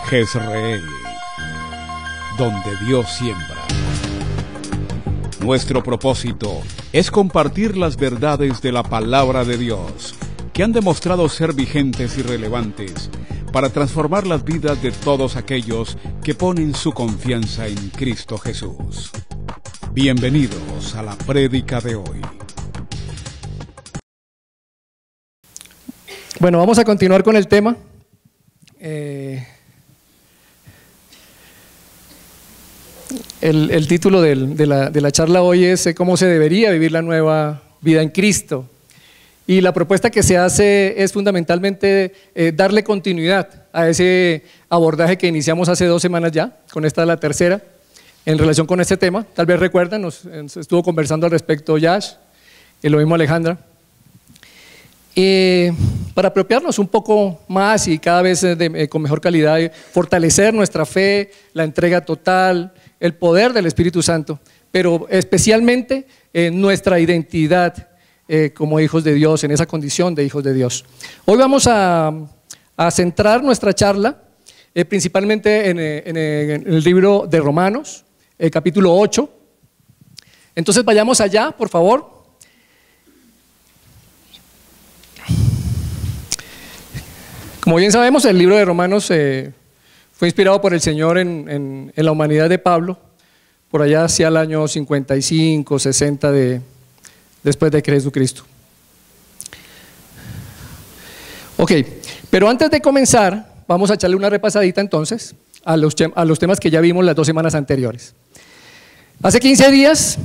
Jezreel, donde Dios siembra. Nuestro propósito es compartir las verdades de la palabra de Dios, que han demostrado ser vigentes y relevantes para transformar las vidas de todos aquellos que ponen su confianza en Cristo Jesús. Bienvenidos a la prédica de hoy. Bueno, vamos a continuar con el tema. El título de la charla hoy es ¿cómo se debería vivir la nueva vida en Cristo? Y la propuesta que se hace es fundamentalmente darle continuidad a ese abordaje que iniciamos hace 2 semanas ya, con esta la tercera, en relación con este tema. Tal vez recuerdan, nos estuvo conversando al respecto Yash, y lo mismo Alejandra. Para apropiarnos un poco más y cada vez con mejor calidad, fortalecer nuestra fe, la entrega total, el poder del Espíritu Santo, pero especialmente nuestra identidad como hijos de Dios, en esa condición de hijos de Dios. Hoy vamos a centrar nuestra charla principalmente en el libro de Romanos, capítulo 8. Entonces vayamos allá, por favor. Como bien sabemos, el libro de Romanos fue inspirado por el Señor en la humanidad de Pablo, por allá hacia el año 55, 60 después de Jesucristo. Ok, pero antes de comenzar, vamos a echarle una repasadita entonces a los temas que ya vimos las 2 semanas anteriores. Hace 15 días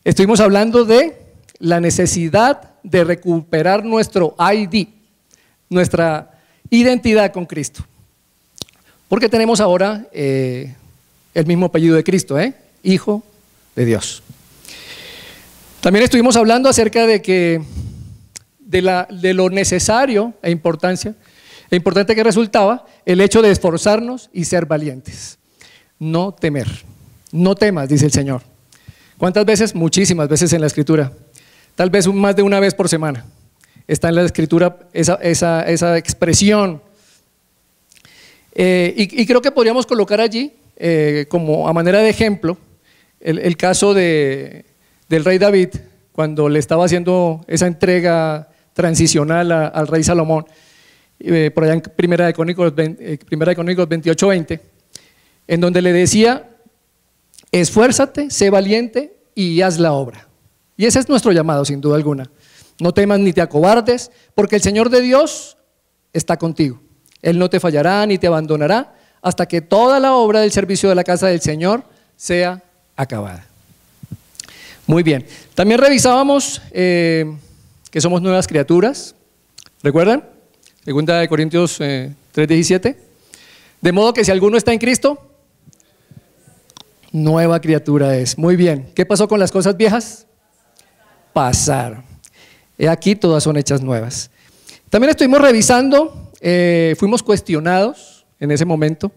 estuvimos hablando de la necesidad de recuperar nuestro ID, nuestra identidad con Cristo. Porque tenemos ahora el mismo apellido de Cristo, Hijo de Dios. También estuvimos hablando acerca de lo necesario e importante que resultaba el hecho de esforzarnos y ser valientes. No temer. No temas, dice el Señor. ¿Cuántas veces? Muchísimas veces en la Escritura. Tal vez más de una vez por semana. Está en la Escritura esa expresión. Y creo que podríamos colocar allí, como a manera de ejemplo, el caso del rey David, cuando le estaba haciendo esa entrega transicional al rey Salomón, por allá en Primera de Crónicas 28:20, en donde le decía: esfuérzate, sé valiente y haz la obra. Y ese es nuestro llamado, sin duda alguna. No temas ni te acobardes, porque el Señor de Dios está contigo. Él no te fallará ni te abandonará hasta que toda la obra del servicio de la casa del Señor sea acabada. Muy bien. También revisábamos que somos nuevas criaturas. ¿Recuerdan? 2 Corintios 3:17. De modo que si alguno está en Cristo, nueva criatura es. Muy bien. ¿Qué pasó con las cosas viejas? Pasaron. He aquí todas son hechas nuevas. También estuvimos revisando, fuimos cuestionados en ese momento,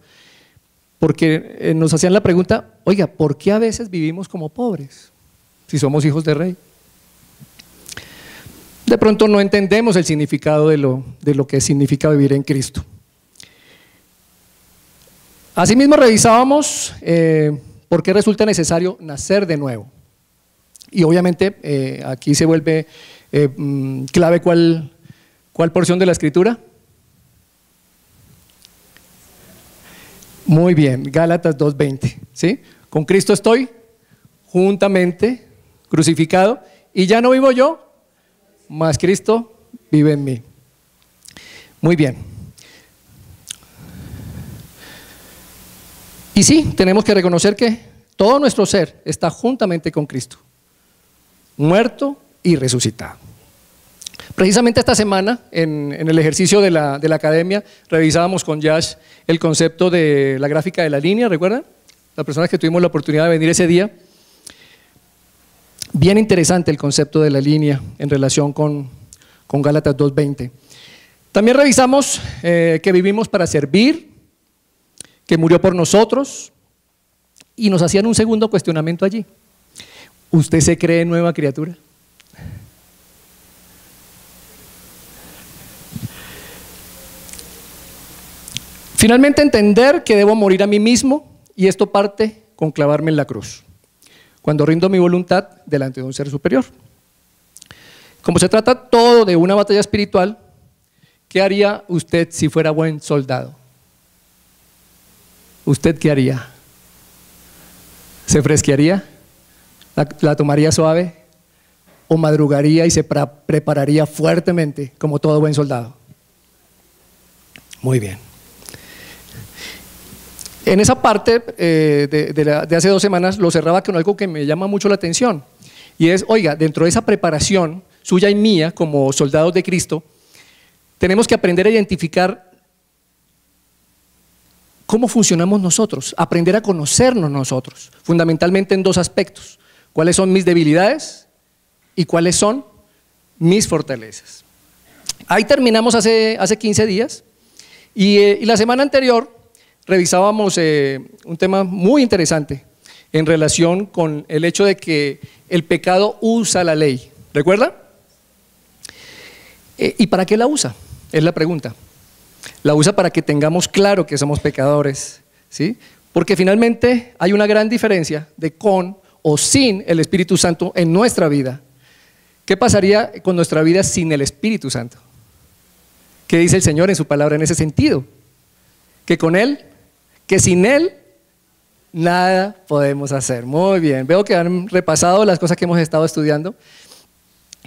porque nos hacían la pregunta: oiga, ¿por qué a veces vivimos como pobres si somos hijos de rey? De pronto no entendemos el significado de lo que significa vivir en Cristo. Asimismo revisábamos por qué resulta necesario nacer de nuevo. Y obviamente aquí se vuelve clave ¿cuál porción de la Escritura? Muy bien, Gálatas 2:20, ¿sí? Con Cristo estoy juntamente crucificado y ya no vivo yo, mas Cristo vive en mí. Muy bien. Y sí, tenemos que reconocer que todo nuestro ser está juntamente con Cristo, muerto y resucitado. Precisamente esta semana, en el ejercicio de la academia, revisábamos con Yash el concepto de la gráfica de la línea, ¿recuerdan? Las personas que tuvimos la oportunidad de venir ese día. Bien interesante el concepto de la línea en relación con Gálatas 2:20. También revisamos que vivimos para servir, que murió por nosotros, y nos hacían un segundo cuestionamiento allí. ¿Usted se cree nueva criatura? Finalmente, entender que debo morir a mí mismo, y esto parte con clavarme en la cruz, cuando rindo mi voluntad delante de un ser superior. Como se trata todo de una batalla espiritual, ¿qué haría usted si fuera buen soldado? ¿Usted qué haría? ¿Se fresquearía? ¿La tomaría suave? ¿O madrugaría y se prepararía fuertemente como todo buen soldado? Muy bien. En esa parte de hace 2 semanas lo cerraba con algo que me llama mucho la atención. Y es, oiga, dentro de esa preparación suya y mía como soldados de Cristo, tenemos que aprender a identificar cómo funcionamos nosotros, aprender a conocernos nosotros, fundamentalmente en 2 aspectos. ¿Cuáles son mis debilidades y cuáles son mis fortalezas? Ahí terminamos hace 15 días y la semana anterior revisábamos un tema muy interesante en relación con el hecho de que el pecado usa la ley. ¿Recuerda? ¿Y para qué la usa? Es la pregunta. La usa para que tengamos claro que somos pecadores, ¿sí? Porque finalmente hay una gran diferencia de con o sin el Espíritu Santo en nuestra vida. ¿Qué pasaría con nuestra vida sin el Espíritu Santo? ¿Qué dice el Señor en su palabra en ese sentido? Que con Él, que sin Él, nada podemos hacer. Muy bien, veo que han repasado las cosas que hemos estado estudiando.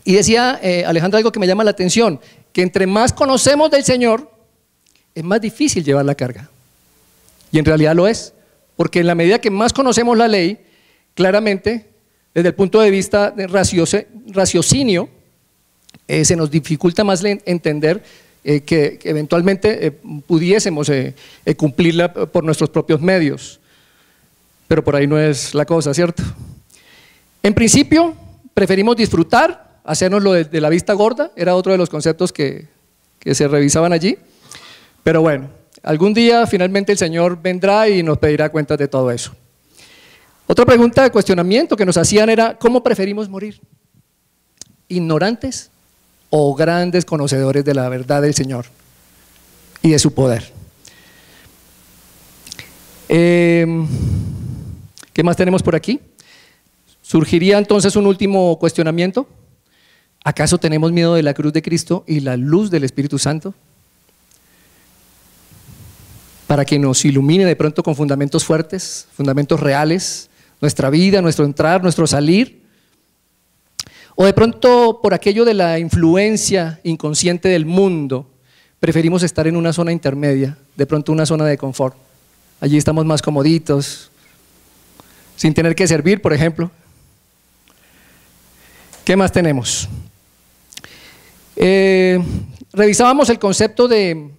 Y decía Alejandra algo que me llama la atención, que entre más conocemos del Señor, es más difícil llevar la carga. Y en realidad lo es, porque en la medida que más conocemos la ley, claramente, desde el punto de vista de raciocinio, se nos dificulta más entender que eventualmente pudiésemos cumplirla por nuestros propios medios. Pero por ahí no es la cosa, ¿cierto? En principio, preferimos disfrutar, hacernos lo de la vista gorda, era otro de los conceptos que se revisaban allí. Pero bueno, algún día finalmente el Señor vendrá y nos pedirá cuentas de todo eso. Otra pregunta de cuestionamiento que nos hacían era, ¿cómo preferimos morir? ¿Ignorantes o grandes conocedores de la verdad del Señor y de su poder? ¿Qué más tenemos por aquí? Surgiría entonces un último cuestionamiento. ¿Acaso tenemos miedo de la cruz de Cristo y la luz del Espíritu Santo? Para que nos ilumine de pronto con fundamentos fuertes, fundamentos reales, nuestra vida, nuestro entrar, nuestro salir. O de pronto por aquello de la influencia inconsciente del mundo, preferimos estar en una zona intermedia, de pronto una zona de confort. Allí estamos más comoditos, sin tener que servir, por ejemplo. ¿Qué más tenemos? Revisábamos el concepto de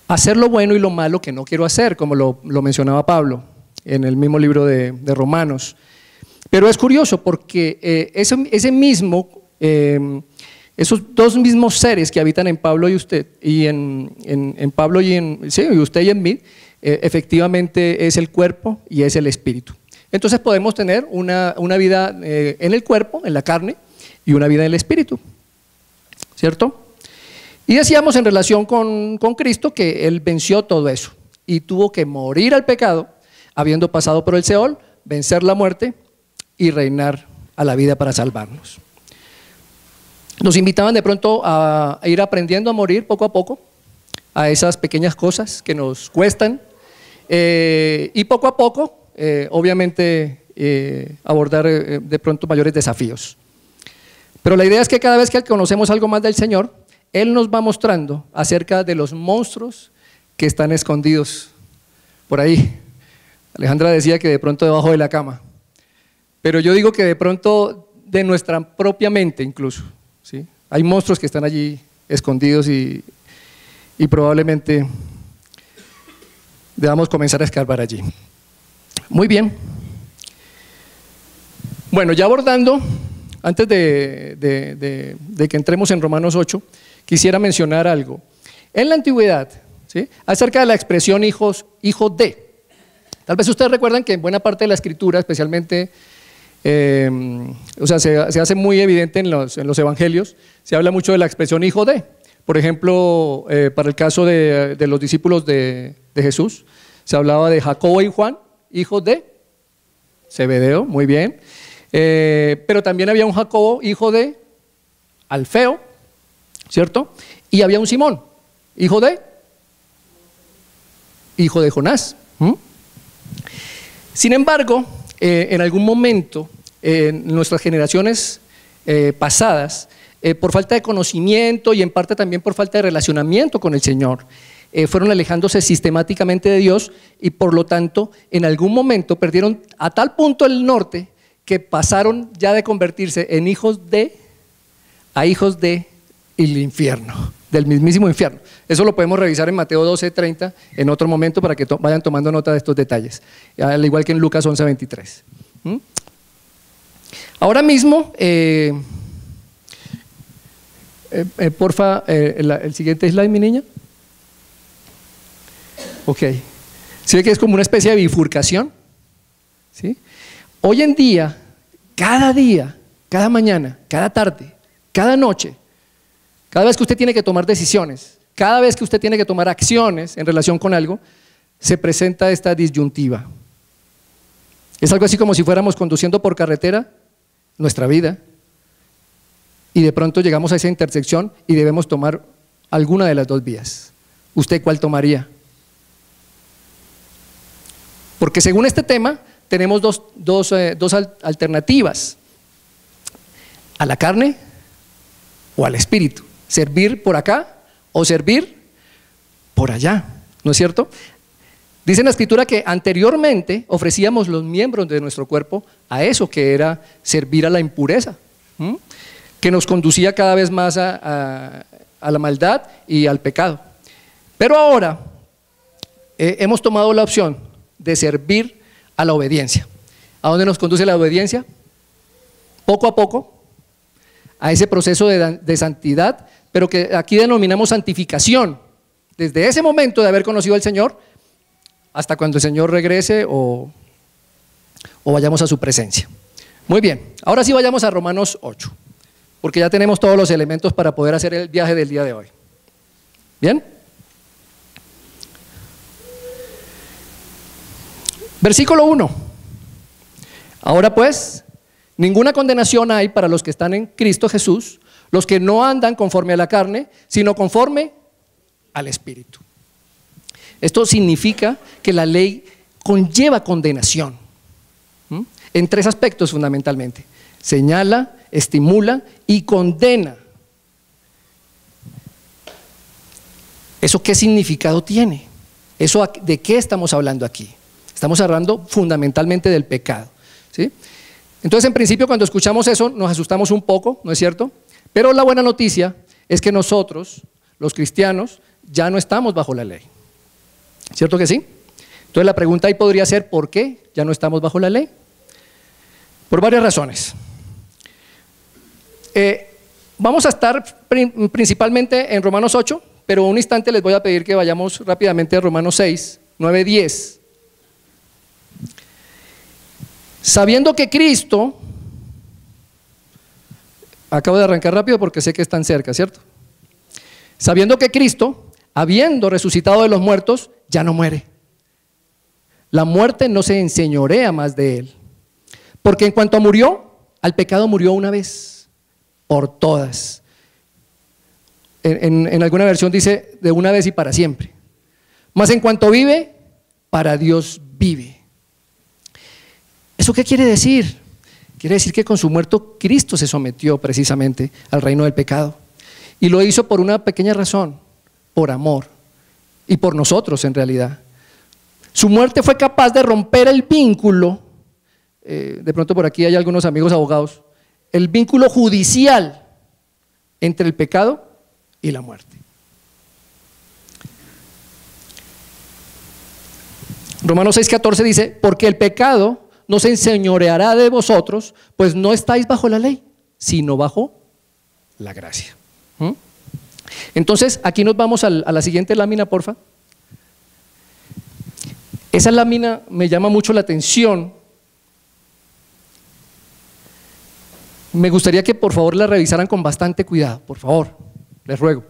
hacer lo bueno y lo malo que no quiero hacer, como lo mencionaba Pablo en el mismo libro de Romanos. Pero es curioso porque esos 2 mismos seres que habitan en Pablo y usted, y en Pablo y usted y en mí, efectivamente es el cuerpo y es el espíritu. Entonces podemos tener una vida en el cuerpo, en la carne, y una vida en el espíritu, ¿cierto? Y decíamos en relación con Cristo que Él venció todo eso y tuvo que morir al pecado, habiendo pasado por el Seol, vencer la muerte y reinar a la vida para salvarnos. Nos invitaban de pronto a ir aprendiendo a morir poco a poco a esas pequeñas cosas que nos cuestan y poco a poco, obviamente, abordar de pronto mayores desafíos. Pero la idea es que cada vez que conocemos algo más del Señor, Él nos va mostrando acerca de los monstruos que están escondidos por ahí. Alejandra decía que de pronto debajo de la cama, pero yo digo que de pronto de nuestra propia mente incluso, ¿sí? Hay monstruos que están allí escondidos y probablemente debamos comenzar a escarbar allí. Muy bien. Bueno, ya abordando, antes de que entremos en Romanos 8, quisiera mencionar algo. En la antigüedad, ¿sí?, acerca de la expresión hijo de. Tal vez ustedes recuerdan que en buena parte de la Escritura, especialmente, se hace muy evidente en los evangelios, se habla mucho de la expresión hijo de. Por ejemplo, para el caso de los discípulos de Jesús, se hablaba de Jacobo y Juan, hijos de Zebedeo, muy bien. Pero también había un Jacobo, hijo de Alfeo, ¿cierto? Y había un Simón, hijo de Jonás. Sin embargo, en algún momento, en nuestras generaciones pasadas, por falta de conocimiento y en parte también por falta de relacionamiento con el Señor, fueron alejándose sistemáticamente de Dios y por lo tanto en algún momento perdieron a tal punto el norte que pasaron ya de convertirse en hijos de a hijos de el infierno, del mismísimo infierno. Eso lo podemos revisar en Mateo 12:30 en otro momento para que vayan tomando nota de estos detalles, al igual que en Lucas 11:23. Ahora mismo, porfa, el siguiente slide, mi niña. Ok. ¿Sí ve que es como una especie de bifurcación? ¿Sí? Hoy en día, cada mañana, cada tarde, cada noche, cada vez que usted tiene que tomar decisiones, cada vez que usted tiene que tomar acciones en relación con algo, se presenta esta disyuntiva. Es algo así como si fuéramos conduciendo por carretera nuestra vida y de pronto llegamos a esa intersección y debemos tomar alguna de las dos vías. ¿Usted cuál tomaría? Porque según este tema tenemos dos alternativas: a la carne o al espíritu, servir por acá o servir por allá, ¿no es cierto? Dice en la Escritura que anteriormente ofrecíamos los miembros de nuestro cuerpo a eso que era servir a la impureza, que nos conducía cada vez más a la maldad y al pecado. Pero ahora hemos tomado la opción de servir a la obediencia. ¿A dónde nos conduce la obediencia? Poco a poco, a ese proceso de santidad, pero que aquí denominamos santificación, desde ese momento de haber conocido al Señor hasta cuando el Señor regrese o vayamos a su presencia. Muy bien, ahora sí vayamos a Romanos 8, porque ya tenemos todos los elementos para poder hacer el viaje del día de hoy. ¿Bien? Versículo 1. Ahora pues, ninguna condenación hay para los que están en Cristo Jesús, los que no andan conforme a la carne, sino conforme al Espíritu. Esto significa que la ley conlleva condenación, en tres aspectos fundamentalmente: señala, estimula y condena. ¿Eso qué significado tiene? ¿Eso de qué estamos hablando aquí? Estamos hablando fundamentalmente del pecado, ¿sí? Entonces, en principio, cuando escuchamos eso, nos asustamos un poco, ¿no es cierto? Pero la buena noticia es que nosotros, los cristianos, ya no estamos bajo la ley. ¿Cierto que sí? Entonces, la pregunta ahí podría ser: ¿por qué ya no estamos bajo la ley? Por varias razones. Vamos a estar principalmente en Romanos 8, pero un instante les voy a pedir que vayamos rápidamente a Romanos 6, 9, 10. Sabiendo que Cristo, acabo de arrancar rápido porque sé que están cerca, ¿cierto? Sabiendo que Cristo, habiendo resucitado de los muertos, ya no muere. La muerte no se enseñorea más de él. Porque en cuanto murió, al pecado murió una vez, por todas. En alguna versión dice de una vez y para siempre. Mas en cuanto vive, para Dios vive. ¿Eso qué quiere decir? Quiere decir que con su muerto Cristo se sometió precisamente al reino del pecado. Y lo hizo por una pequeña razón: por amor. Y por nosotros en realidad. Su muerte fue capaz de romper el vínculo, de pronto por aquí hay algunos amigos abogados, el vínculo judicial entre el pecado y la muerte. Romanos 6:14 dice: porque el pecado no se enseñoreará de vosotros, pues no estáis bajo la ley, sino bajo la gracia. Entonces, aquí nos vamos a la siguiente lámina, porfa. Esa lámina me llama mucho la atención. Me gustaría que por favor la revisaran con bastante cuidado, por favor, les ruego.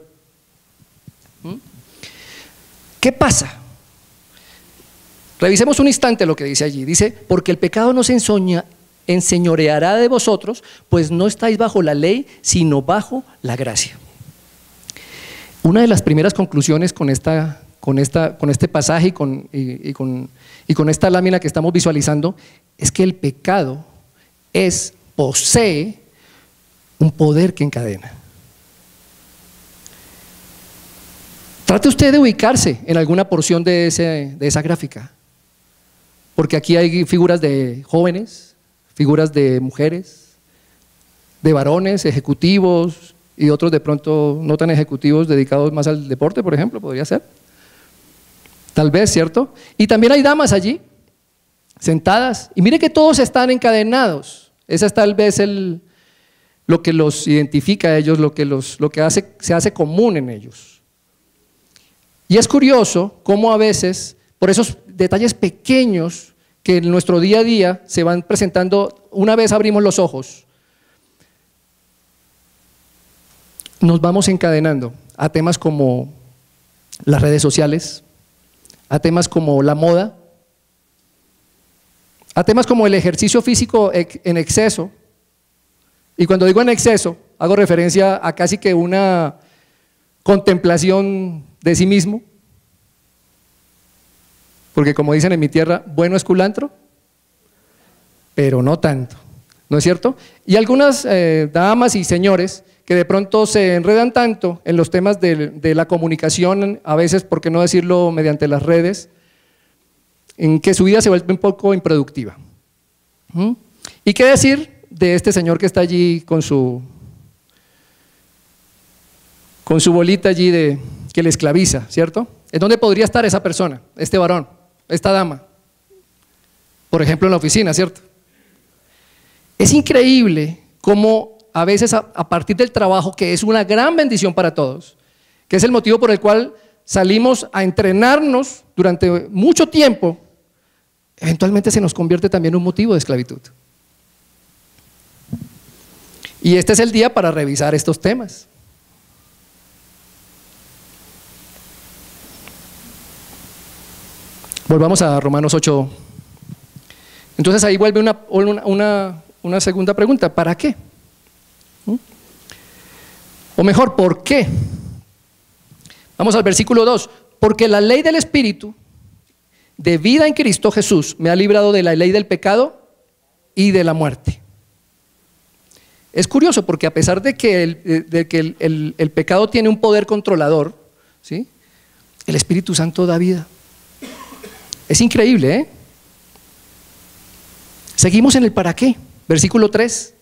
¿Qué pasa? Revisemos un instante lo que dice allí. Dice, porque el pecado no se enseñoreará de vosotros, pues no estáis bajo la ley, sino bajo la gracia. Una de las primeras conclusiones con este pasaje y con esta lámina que estamos visualizando es que el pecado posee un poder que encadena. Trate usted de ubicarse en alguna porción de esa gráfica, porque aquí hay figuras de jóvenes, figuras de mujeres, de varones, ejecutivos y otros de pronto no tan ejecutivos dedicados más al deporte, por ejemplo, podría ser. Tal vez, ¿cierto? Y también hay damas allí, sentadas, y mire que todos están encadenados. Esa es tal vez lo que los identifica a ellos, lo que se hace común en ellos. Y es curioso cómo a veces, por esos detalles pequeños que en nuestro día a día se van presentando, una vez abrimos los ojos, nos vamos encadenando a temas como las redes sociales, a temas como la moda, a temas como el ejercicio físico en exceso. Y cuando digo en exceso, hago referencia a casi que una contemplación de sí mismo, porque como dicen en mi tierra, bueno es culantro, pero no tanto, ¿no es cierto? Y algunas damas y señores que de pronto se enredan tanto en los temas de la comunicación, a veces, por qué no decirlo, mediante las redes, en que su vida se vuelve un poco improductiva. ¿Y qué decir de este señor que está allí con su bolita allí que le esclaviza, ¿cierto? ¿En dónde podría estar esa persona, este varón, esta dama? Por ejemplo, en la oficina, ¿cierto? Es increíble cómo a veces a partir del trabajo, que es una gran bendición para todos, que es el motivo por el cual salimos a entrenarnos durante mucho tiempo, eventualmente se nos convierte también en un motivo de esclavitud. Y este es el día para revisar estos temas. Volvamos a Romanos 8. Entonces ahí vuelve una segunda pregunta, ¿para qué? O mejor, ¿por qué? Vamos al versículo 2. Porque la ley del Espíritu de vida en Cristo Jesús me ha librado de la ley del pecado y de la muerte. Es curioso porque a pesar de que el pecado tiene un poder controlador, ¿sí?, el Espíritu Santo da vida. Es increíble, ¿eh? Seguimos en el para qué, versículo 3.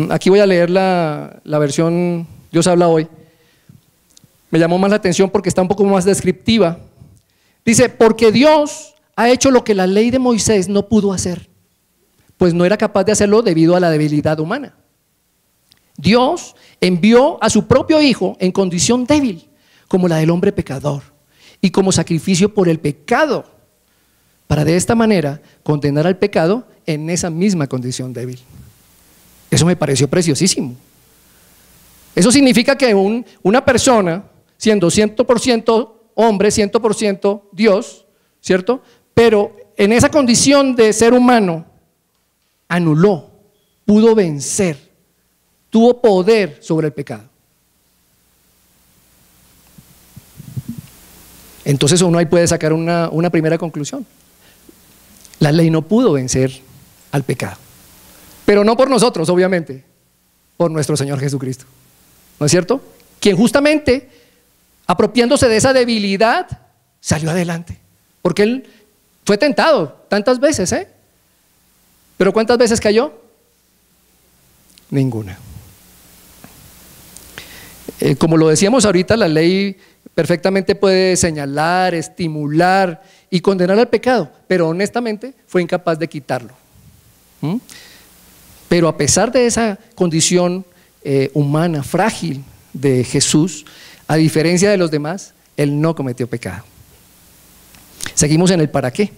Aquí voy a leer la versión Dios habla hoy. Me llamó más la atención porque está un poco más descriptiva. Dice, porque Dios ha hecho lo que la ley de Moisés no pudo hacer, pues no era capaz de hacerlo debido a la debilidad humana. Dios envió a su propio Hijo en condición débil, como la del hombre pecador, y como sacrificio por el pecado, para de esta manera condenar al pecado en esa misma condición débil. Eso me pareció preciosísimo. Eso significa que una persona, siendo 100% hombre, 100% Dios, ¿cierto?, pero en esa condición de ser humano, anuló, pudo vencer, tuvo poder sobre el pecado. Entonces uno ahí puede sacar una primera conclusión. La ley no pudo vencer al pecado, pero no por nosotros, obviamente, por nuestro Señor Jesucristo, ¿no es cierto? Quien justamente, apropiándose de esa debilidad, salió adelante, porque Él fue tentado tantas veces, ¿eh? Pero ¿cuántas veces cayó? Ninguna. Como lo decíamos ahorita, la ley perfectamente puede señalar, estimular y condenar al pecado, pero honestamente fue incapaz de quitarlo. Pero a pesar de esa condición humana, frágil de Jesús, a diferencia de los demás, Él no cometió pecado. Seguimos en el para qué.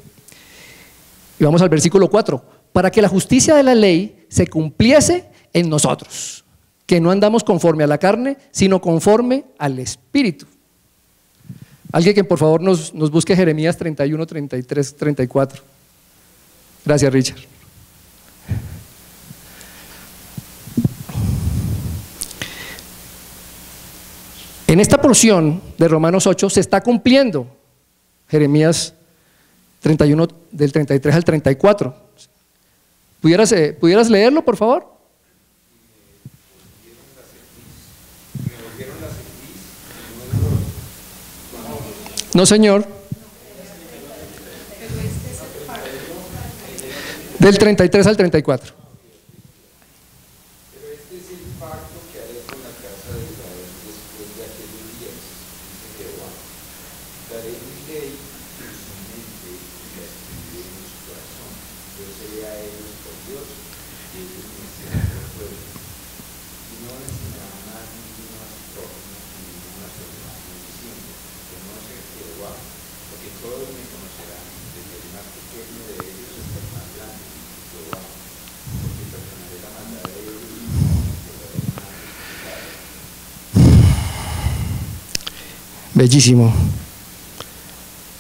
Y vamos al versículo 4. Para que la justicia de la ley se cumpliese en nosotros. que no andamos conforme a la carne, sino conforme al Espíritu. Alguien que por favor nos busque Jeremías 31, 33, 34. Gracias, Richard. En esta porción de Romanos 8 se está cumpliendo Jeremías 31, del 33 al 34. ¿Pudieras leerlo, por favor? No, señor. Del 33 al 34. Pero este es el pacto que haré con la casa de Israel después de aquellos días, dice Jehová. Daré mi ley en su mente y la escribiré en su corazón. Yo seré a ellos por Dios y ellos me serán por pueblo. Y no enseñarán a ninguno a su prójimo ni ninguno a su hermano, diciendo: conoce a Jehová, porque todos me conocerán, desde el más pequeño de ellos hasta el más grande, Jehová, porque perdonaré la maldad de ellos y no recordaré más sus pecados. Bellísimo.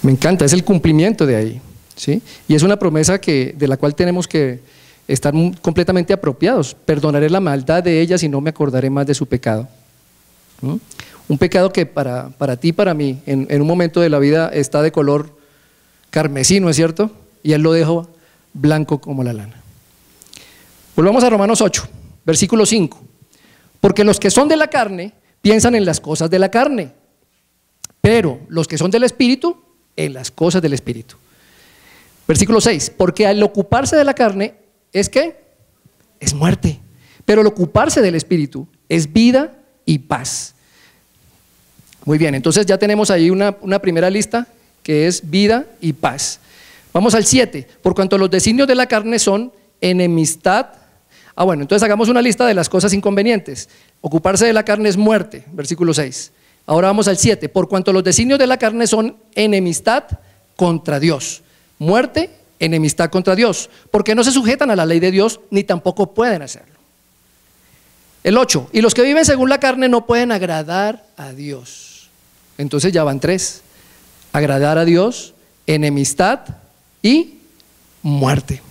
Me encanta, es el cumplimiento de ahí, ¿sí? Y es una promesa de la cual tenemos que estar completamente apropiados. Perdonaré la maldad de ellas y no me acordaré más de su pecado. ¿Mm? Un pecado que para ti y para mí, en un momento de la vida está de color carmesí, ¿no es cierto? Y Él lo dejó blanco como la lana. Volvamos a Romanos 8, versículo 5. Porque los que son de la carne piensan en las cosas de la carne, pero los que son del Espíritu, en las cosas del Espíritu. Versículo 6, porque al ocuparse de la carne, ¿es qué? Es muerte, pero al ocuparse del Espíritu es vida y paz. Muy bien, entonces ya tenemos ahí una primera lista que es vida y paz. Vamos al 7, por cuanto los designios de la carne son enemistad. Bueno, entonces hagamos una lista de las cosas inconvenientes. Ocuparse de la carne es muerte, versículo 6. Ahora vamos al 7, por cuanto los designios de la carne son enemistad contra Dios. Muerte, enemistad contra Dios, porque no se sujetan a la ley de Dios, ni tampoco pueden hacerlo. El 8, y los que viven según la carne no pueden agradar a Dios. Entonces ya van 3, agradar a Dios, enemistad y muerte.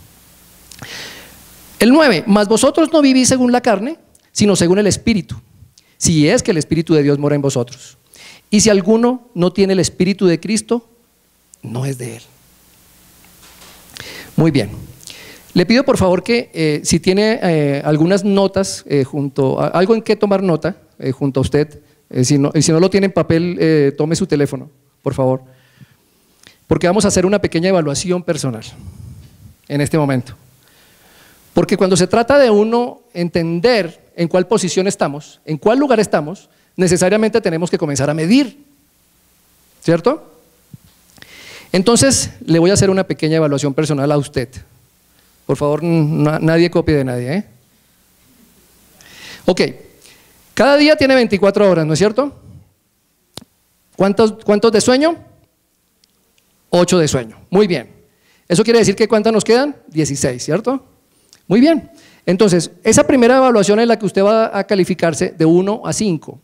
El 9, mas vosotros no vivís según la carne, sino según el Espíritu, si es que el Espíritu de Dios mora en vosotros. Y si alguno no tiene el Espíritu de Cristo, no es de Él. Muy bien. Le pido por favor que si tiene algunas notas algo en que tomar nota junto a usted, si no lo tiene en papel, tome su teléfono, por favor. Porque vamos a hacer una pequeña evaluación personal en este momento. Porque cuando se trata de uno entender en cuál posición estamos, en cuál lugar estamos, necesariamente tenemos que comenzar a medir, ¿cierto? Entonces, le voy a hacer una pequeña evaluación personal a usted. Por favor, nadie copie de nadie, ¿eh? Ok, cada día tiene 24 horas, ¿no es cierto? ¿Cuántos de sueño? 8 de sueño, muy bien. Eso quiere decir que ¿cuántas nos quedan? 16, ¿cierto? Muy bien, entonces, esa primera evaluación en la que usted va a calificarse de 1 a 5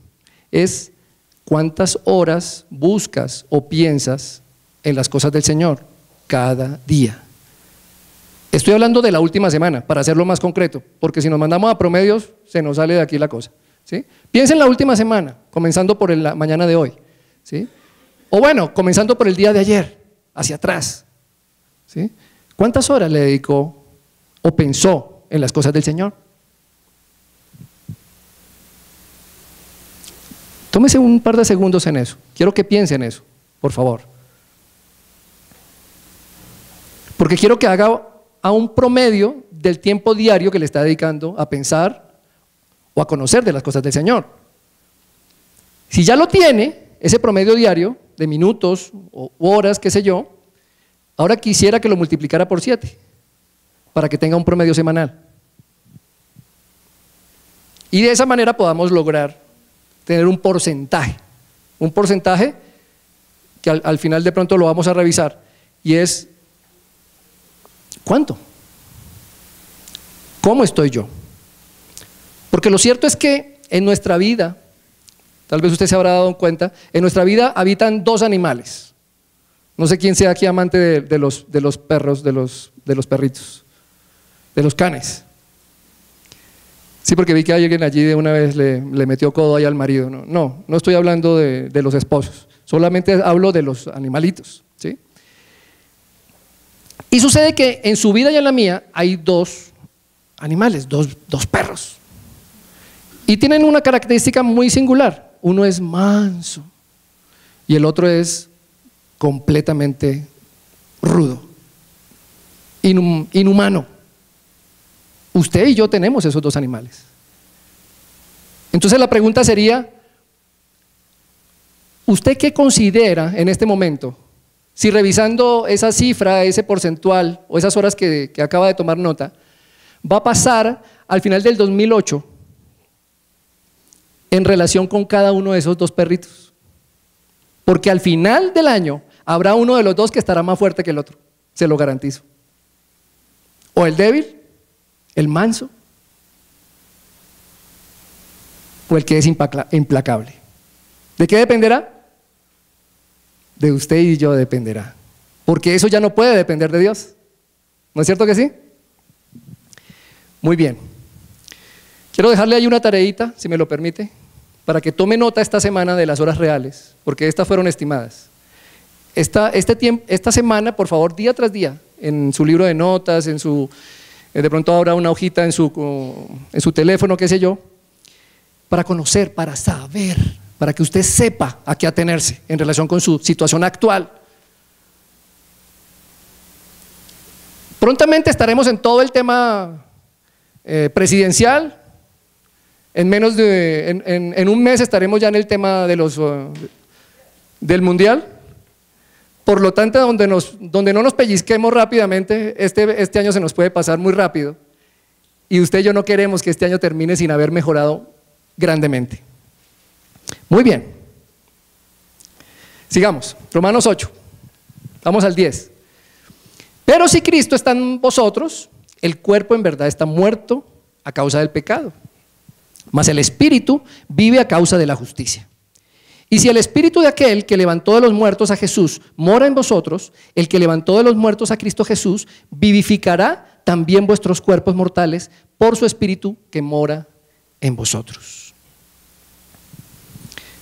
es cuántas horas buscas o piensas en las cosas del Señor cada día. Estoy hablando de la última semana, para hacerlo más concreto, porque si nos mandamos a promedios, se nos sale de aquí la cosa, ¿sí? Piensa en la última semana, comenzando por la mañana de hoy, ¿sí? O bueno, comenzando por el día de ayer, hacia atrás, ¿sí? ¿Cuántas horas le dedicó o pensó en las cosas del Señor? Tómese un par de segundos en eso. Quiero que piense en eso, por favor. Porque quiero que haga a un promedio del tiempo diario que le está dedicando a pensar o a conocer de las cosas del Señor. Si ya lo tiene, ese promedio diario de minutos o horas, qué sé yo, ahora quisiera que lo multiplicara por 7 para que tenga un promedio semanal. Y de esa manera podamos lograr tener un porcentaje que al final de pronto lo vamos a revisar, y es ¿cuánto? ¿Cómo estoy yo? Porque lo cierto es que en nuestra vida, tal vez usted se habrá dado cuenta, en nuestra vida habitan dos animales. No sé quién sea aquí amante de los perros, de los perritos, de los canes. Sí, porque vi que alguien allí de una vez le metió codo ahí al marido. No estoy hablando de los esposos, solamente hablo de los animalitos, ¿sí? Y sucede que en su vida y en la mía hay dos animales, dos perros. Y tienen una característica muy singular. Uno es manso y el otro es completamente rudo, inhumano. Usted y yo tenemos esos dos animales. Entonces la pregunta sería, ¿usted qué considera en este momento? Si revisando esa cifra, ese porcentual o esas horas que acaba de tomar nota, va a pasar al final del 2008 en relación con cada uno de esos dos perritos. Porque al final del año habrá uno de los dos que estará más fuerte que el otro, se lo garantizo. O el débil, el manso, o el que es implacable. ¿De qué dependerá? De usted y yo dependerá. Porque eso ya no puede depender de Dios. ¿No es cierto que sí? Muy bien. Quiero dejarle ahí una tareita, si me lo permite, para que tome nota esta semana de las horas reales, porque estas fueron estimadas. Esta semana, por favor, día tras día, en su libro de notas, de pronto habrá una hojita en su teléfono, qué sé yo, para conocer, para saber, para que usted sepa a qué atenerse en relación con su situación actual. Prontamente estaremos en todo el tema presidencial. En un mes estaremos ya en el tema del mundial. Por lo tanto, donde no nos pellizquemos rápidamente, este año se nos puede pasar muy rápido. Y usted y yo no queremos que este año termine sin haber mejorado grandemente. Muy bien. Sigamos. Romanos 8. Vamos al 10. Pero si Cristo está en vosotros, el cuerpo en verdad está muerto a causa del pecado, mas el espíritu vive a causa de la justicia. Y si el espíritu de aquel que levantó de los muertos a Jesús mora en vosotros, el que levantó de los muertos a Cristo Jesús vivificará también vuestros cuerpos mortales por su espíritu que mora en vosotros.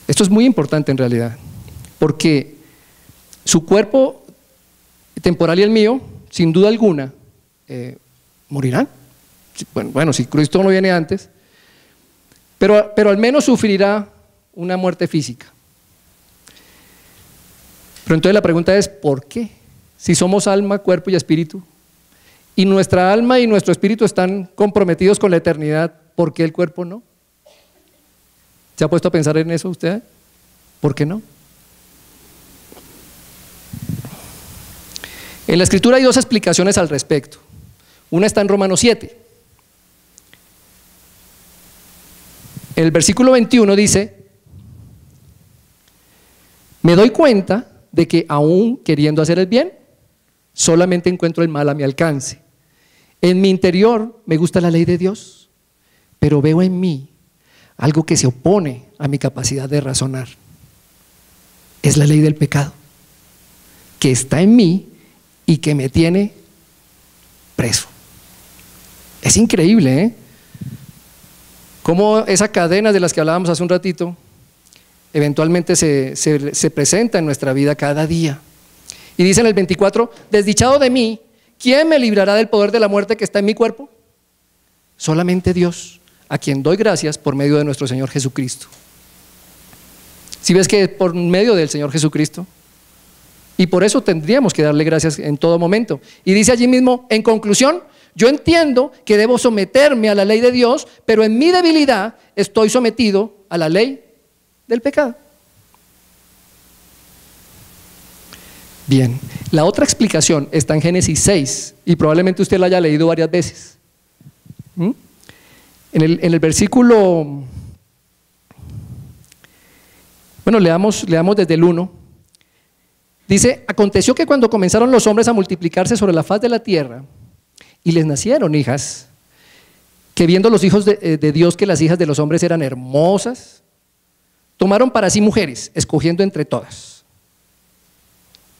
Esto es muy importante en realidad, porque su cuerpo temporal y el mío, sin duda alguna, morirán. Bueno, si Cristo no viene antes, pero al menos sufrirá una muerte física. Pero entonces la pregunta es, ¿por qué? Si somos alma, cuerpo y espíritu, y nuestra alma y nuestro espíritu están comprometidos con la eternidad, ¿por qué el cuerpo no? ¿Se ha puesto a pensar en eso usted? ¿Por qué no? En la Escritura hay dos explicaciones al respecto. Una está en Romanos 7. En el versículo 21 dice: me doy cuenta de que aún queriendo hacer el bien, solamente encuentro el mal a mi alcance. En mi interior me gusta la ley de Dios, pero veo en mí algo que se opone a mi capacidad de razonar. Es la ley del pecado, que está en mí y que me tiene preso. Es increíble, ¿eh? Cómo esa cadena de las que hablábamos hace un ratito eventualmente se presenta en nuestra vida cada día. Y dice en el 24: desdichado de mí, ¿quién me librará del poder de la muerte que está en mi cuerpo? Solamente Dios, a quien doy gracias por medio de nuestro Señor Jesucristo. Si ves que por medio del Señor Jesucristo, y por eso tendríamos que darle gracias en todo momento. Y dice allí mismo, en conclusión, yo entiendo que debo someterme a la ley de Dios, pero en mi debilidad estoy sometido a la ley del pecado. Bien, la otra explicación está en Génesis 6 y probablemente usted la haya leído varias veces. En el versículo, bueno, leamos desde el 1. Dice: aconteció que cuando comenzaron los hombres a multiplicarse sobre la faz de la tierra y les nacieron hijas, que viendo los hijos de Dios que las hijas de los hombres eran hermosas, tomaron para sí mujeres, escogiendo entre todas.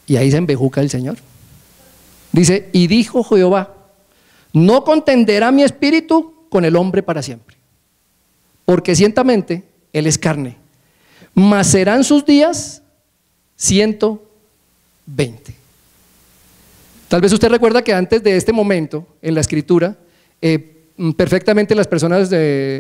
Y ahí se embejuca el Señor. Dice, y dijo Jehová, no contenderá mi espíritu con el hombre para siempre, porque ciertamente él es carne, mas serán sus días 120. Tal vez usted recuerda que antes de este momento, en la escritura, perfectamente las personas,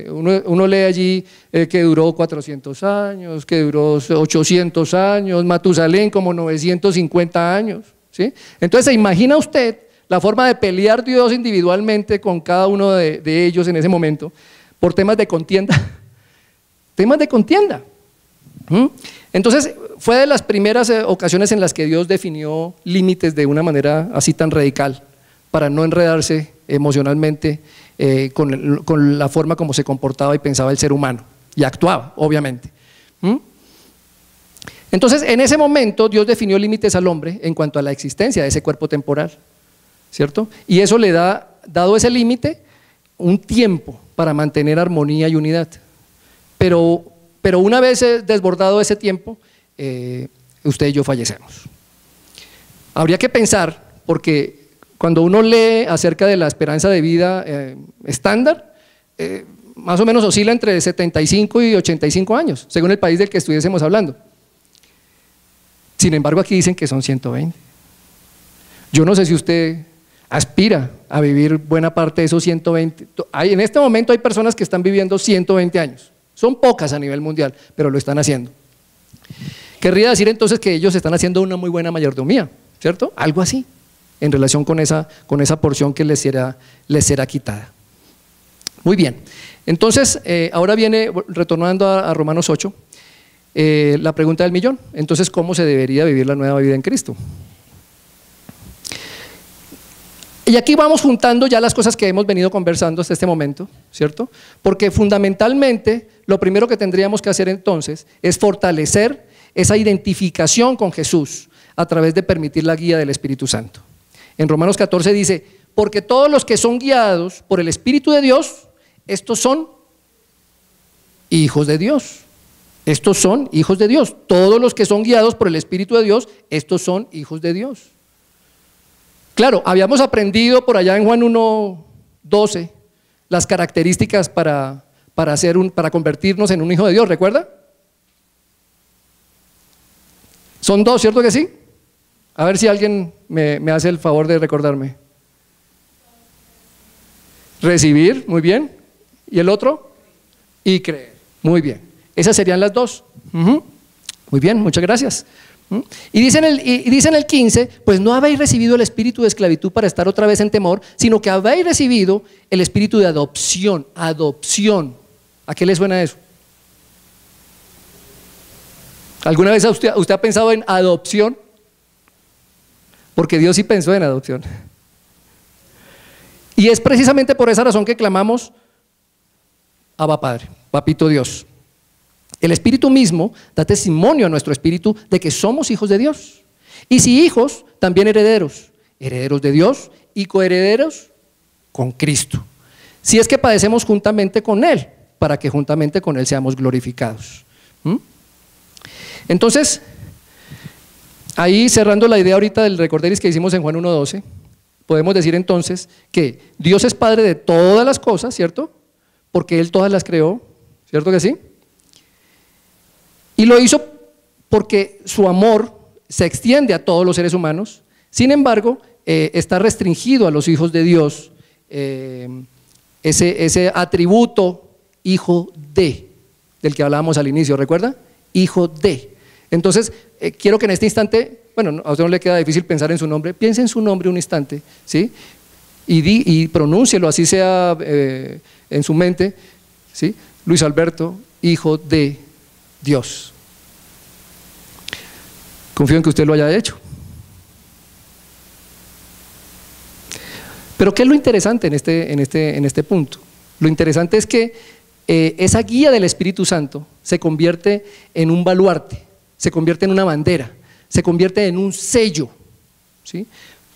uno lee allí que duró 400 años, que duró 800 años, Matusalén como 950 años, ¿sí? Entonces se imagina usted la forma de pelear Dios individualmente con cada uno de ellos en ese momento, por temas de contienda, temas de contienda. Entonces fue de las primeras ocasiones en las que Dios definió límites de una manera así tan radical, para no enredarse emocionalmente con la forma como se comportaba y pensaba el ser humano, y actuaba, obviamente. Entonces, en ese momento, Dios definió límites al hombre en cuanto a la existencia de ese cuerpo temporal, ¿cierto? Y eso le da, dado ese límite, un tiempo para mantener armonía y unidad. Pero una vez desbordado ese tiempo, usted y yo fallecemos. Habría que pensar, porque cuando uno lee acerca de la esperanza de vida estándar, más o menos oscila entre 75 y 85 años, según el país del que estuviésemos hablando. Sin embargo, aquí dicen que son 120. Yo no sé si usted aspira a vivir buena parte de esos 120. En este momento hay personas que están viviendo 120 años. Son pocas a nivel mundial, pero lo están haciendo. Querría decir entonces que ellos están haciendo una muy buena mayordomía, ¿cierto? Algo así, en relación con esa porción que les será quitada. Muy bien, entonces ahora viene, retornando a Romanos 8, la pregunta del millón. Entonces, ¿cómo se debería vivir la nueva vida en Cristo? Y aquí vamos juntando ya las cosas que hemos venido conversando hasta este momento, ¿cierto? Porque fundamentalmente lo primero que tendríamos que hacer entonces es fortalecer esa identificación con Jesús a través de permitir la guía del Espíritu Santo. En Romanos 14 dice, porque todos los que son guiados por el Espíritu de Dios, estos son hijos de Dios. Estos son hijos de Dios. Todos los que son guiados por el Espíritu de Dios, estos son hijos de Dios. Claro, habíamos aprendido por allá en Juan 1:12 las características para convertirnos en un hijo de Dios, ¿recuerda? Son dos, ¿cierto que sí? A ver si alguien me hace el favor de recordarme. Recibir, muy bien. ¿Y el otro? Y creer, muy bien. Esas serían las dos. Muy bien, muchas gracias. Y dice en el 15, pues no habéis recibido el espíritu de esclavitud para estar otra vez en temor, sino que habéis recibido el espíritu de adopción. Adopción. ¿A qué le suena eso? ¿Alguna vez usted ha pensado en adopción? Porque Dios sí pensó en adopción. Y es precisamente por esa razón que clamamos Abba Padre, Papito Dios. El Espíritu mismo da testimonio a nuestro espíritu de que somos hijos de Dios. Y si hijos, también herederos, herederos de Dios y coherederos con Cristo. Si es que padecemos juntamente con Él, para que juntamente con Él seamos glorificados. Entonces, ahí cerrando la idea ahorita del recorderis que hicimos en Juan 1:12, podemos decir entonces que Dios es Padre de todas las cosas, ¿cierto? Porque Él todas las creó, ¿cierto que sí? Y lo hizo porque su amor se extiende a todos los seres humanos. Sin embargo, está restringido a los hijos de Dios ese atributo hijo del que hablábamos al inicio, ¿recuerda? Hijo de. Entonces, quiero que en este instante, bueno, a usted no le queda difícil pensar en su nombre, piense en su nombre un instante, ¿sí? Y pronúncielo, así sea en su mente, ¿sí? Luis Alberto, hijo de Dios. Confío en que usted lo haya hecho. Pero ¿qué es lo interesante en este punto? Lo interesante es que esa guía del Espíritu Santo se convierte en un baluarte, se convierte en una bandera, se convierte en un sello, ¿sí?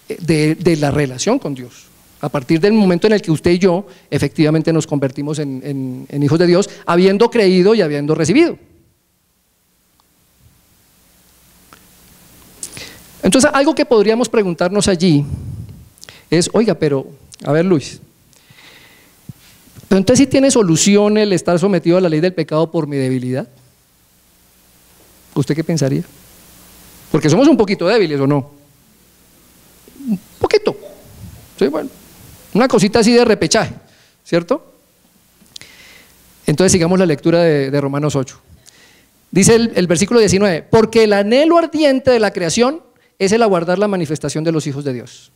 de la relación con Dios. A partir del momento en el que usted y yo efectivamente nos convertimos en hijos de Dios, habiendo creído y habiendo recibido. Entonces, algo que podríamos preguntarnos allí es, oiga, pero, a ver, Luis, pero entonces ¿sí tiene solución el estar sometido a la ley del pecado por mi debilidad? ¿Usted qué pensaría? Porque somos un poquito débiles, ¿o no? Un poquito. Sí, bueno, una cosita así de repechaje, ¿cierto? Entonces sigamos la lectura de Romanos 8. Dice el versículo 19, porque el anhelo ardiente de la creación es el aguardar la manifestación de los hijos de Dios.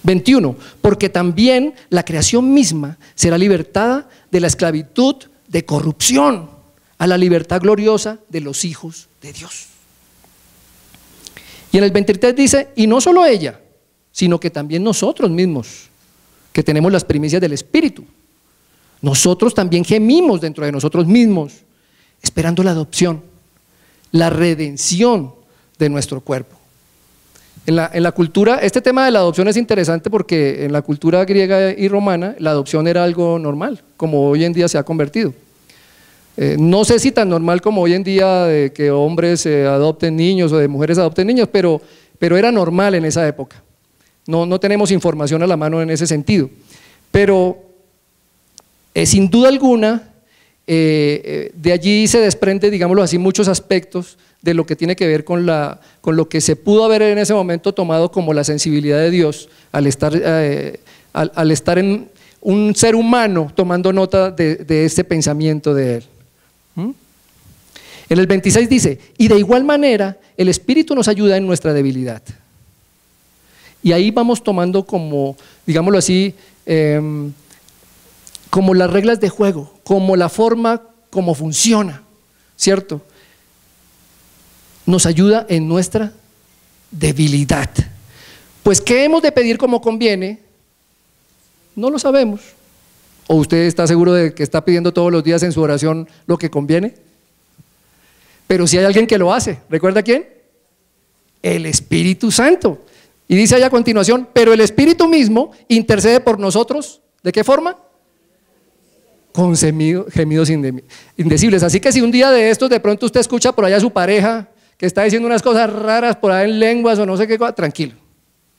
21, porque también la creación misma será libertada de la esclavitud de corrupción a la libertad gloriosa de los hijos de Dios. Y en el 23 dice, y no solo ella, sino que también nosotros mismos, que tenemos las primicias del Espíritu, nosotros también gemimos dentro de nosotros mismos, esperando la adopción, la redención de nuestro cuerpo. En la cultura, este tema de la adopción es interesante porque en la cultura griega y romana la adopción era algo normal, como hoy en día se ha convertido. No sé si tan normal como hoy en día de que hombres adopten niños o de mujeres adopten niños, pero era normal en esa época. No tenemos información a la mano en ese sentido. Pero sin duda alguna, de allí se desprende, digámoslo así, muchos aspectos de lo que tiene que ver con lo que se pudo haber en ese momento tomado como la sensibilidad de Dios al estar en un ser humano tomando nota de ese pensamiento de Él. En el 26 dice, y de igual manera el Espíritu nos ayuda en nuestra debilidad. Y ahí vamos tomando como, digámoslo así, como las reglas de juego, como la forma, como funciona, ¿cierto? Nos ayuda en nuestra debilidad. Pues, ¿qué hemos de pedir como conviene? No lo sabemos. ¿O usted está seguro de que está pidiendo todos los días en su oración lo que conviene? Pero si hay alguien que lo hace, ¿recuerda quién? El Espíritu Santo. Y dice allá a continuación, pero el Espíritu mismo intercede por nosotros, ¿de qué forma? Con gemidos indecibles. Así que si un día de estos de pronto usted escucha por allá a su pareja que está diciendo unas cosas raras por ahí en lenguas o no sé qué cosa, tranquilo,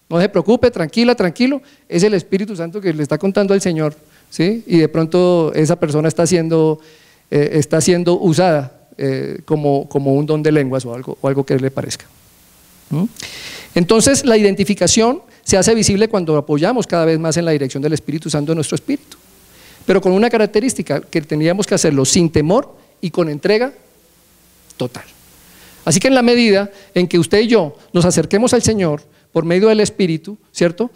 no se preocupe, tranquilo, es el Espíritu Santo que le está contando al Señor, ¿sí? Y de pronto esa persona está siendo usada como un don de lenguas o algo que le parezca. Entonces la identificación se hace visible cuando apoyamos cada vez más en la dirección del Espíritu Santo en nuestro espíritu, pero con una característica, que tendríamos que hacerlo sin temor y con entrega total. Así que en la medida en que usted y yo nos acerquemos al Señor por medio del Espíritu, ¿cierto?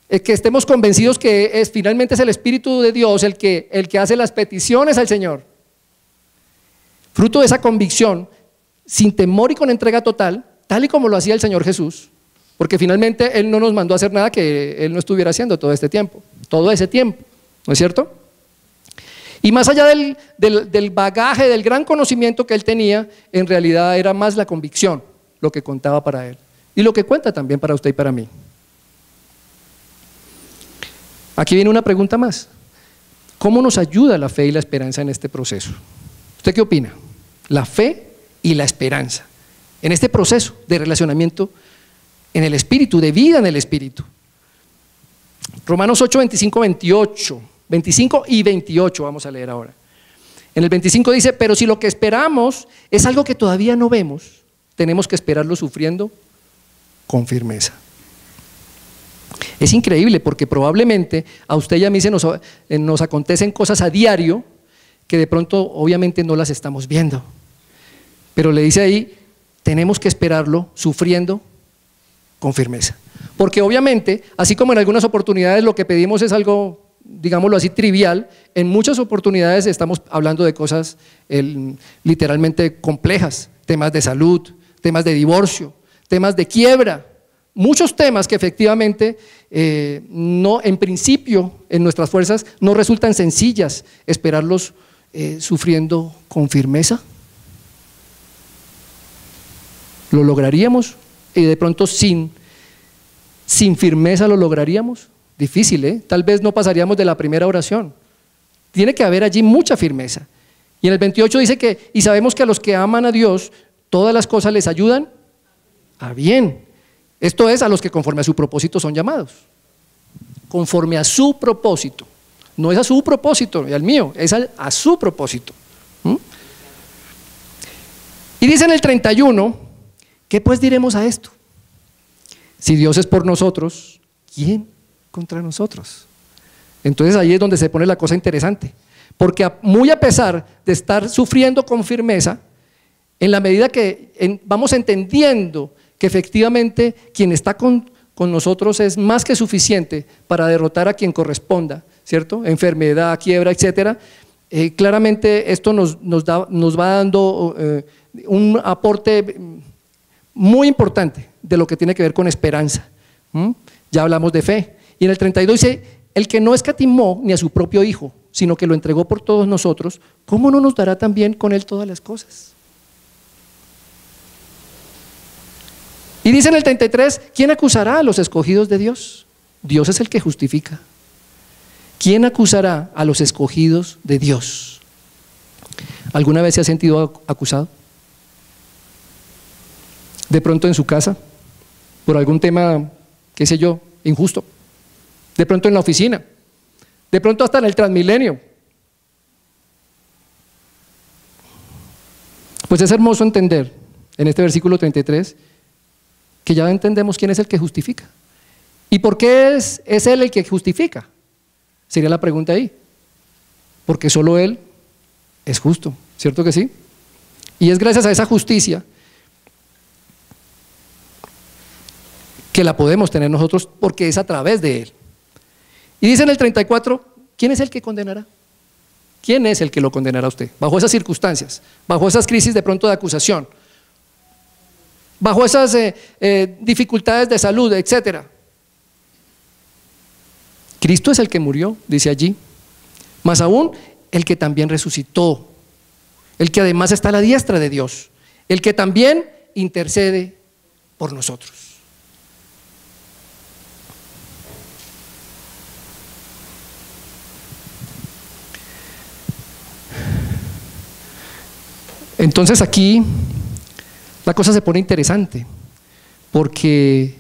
Que estemos convencidos que finalmente es el Espíritu de Dios el que hace las peticiones al Señor. Fruto de esa convicción, sin temor y con entrega total, tal y como lo hacía el Señor Jesús, porque finalmente Él no nos mandó a hacer nada que Él no estuviera haciendo todo ese tiempo, ¿no es cierto? Y más allá del bagaje, del gran conocimiento que Él tenía, en realidad era más la convicción lo que contaba para Él, y lo que cuenta también para usted y para mí. Aquí viene una pregunta más. ¿Cómo nos ayuda la fe y la esperanza en este proceso? ¿Usted qué opina? La fe y la esperanza en este proceso de relacionamiento en el Espíritu, de vida en el Espíritu. Romanos 8, 25 y 28 vamos a leer ahora. En el 25 dice, pero si lo que esperamos es algo que todavía no vemos, tenemos que esperarlo sufriendo con firmeza. Es increíble porque probablemente a usted y a mí nos acontecen cosas a diario que de pronto obviamente no las estamos viendo. Pero le dice ahí, tenemos que esperarlo sufriendo con firmeza. Porque obviamente, así como en algunas oportunidades lo que pedimos es algo, digámoslo así, trivial, en muchas oportunidades estamos hablando de cosas literalmente complejas, temas de salud, temas de divorcio, temas de quiebra, muchos temas que efectivamente no, en principio, en nuestras fuerzas, no resultan sencillas esperarlos sufriendo con firmeza. ¿Lo lograríamos? Y de pronto sin ¿Sin firmeza lo lograríamos? Difícil, ¿eh? Tal vez no pasaríamos de la primera oración. Tiene que haber allí mucha firmeza. Y en el 28 dice que, y sabemos que a los que aman a Dios, todas las cosas les ayudan a bien. Esto es, a los que conforme a su propósito son llamados. Conforme a su propósito. No es a su propósito y al mío, es a su propósito. Y dice en el 31, ¿qué pues diremos a esto? Si Dios es por nosotros, ¿quién contra nosotros? Entonces ahí es donde se pone la cosa interesante. Porque muy a pesar de estar sufriendo con firmeza, en la medida que vamos entendiendo que efectivamente quien está con nosotros es más que suficiente para derrotar a quien corresponda, ¿cierto? Enfermedad, quiebra, etcétera. Claramente esto nos va dando un aporte muy importante de lo que tiene que ver con esperanza. Ya hablamos de fe. Y en el 32 dice, el que no escatimó ni a su propio Hijo, sino que lo entregó por todos nosotros, ¿cómo no nos dará también con Él todas las cosas? Y dice en el 33, ¿quién acusará a los escogidos de Dios? Dios es el que justifica. ¿Quién acusará a los escogidos de Dios? ¿Alguna vez se ha sentido acusado? De pronto en su casa, por algún tema, qué sé yo, injusto. De pronto en la oficina. De pronto hasta en el Transmilenio. Pues es hermoso entender en este versículo 33 que ya entendemos quién es el que justifica. ¿Y por qué es Él el que justifica? Sería la pregunta ahí. Porque solo Él es justo, ¿cierto que sí? Y es gracias a esa justicia que la podemos tener nosotros porque es a través de Él. Y dice en el 34, ¿quién es el que condenará? ¿Quién es el que lo condenará a usted? Bajo esas circunstancias, bajo esas crisis de pronto de acusación, bajo esas dificultades de salud, etcétera. Cristo es el que murió, dice allí. Más aún, el que también resucitó, el que además está a la diestra de Dios, el que también intercede por nosotros. Entonces aquí la cosa se pone interesante, porque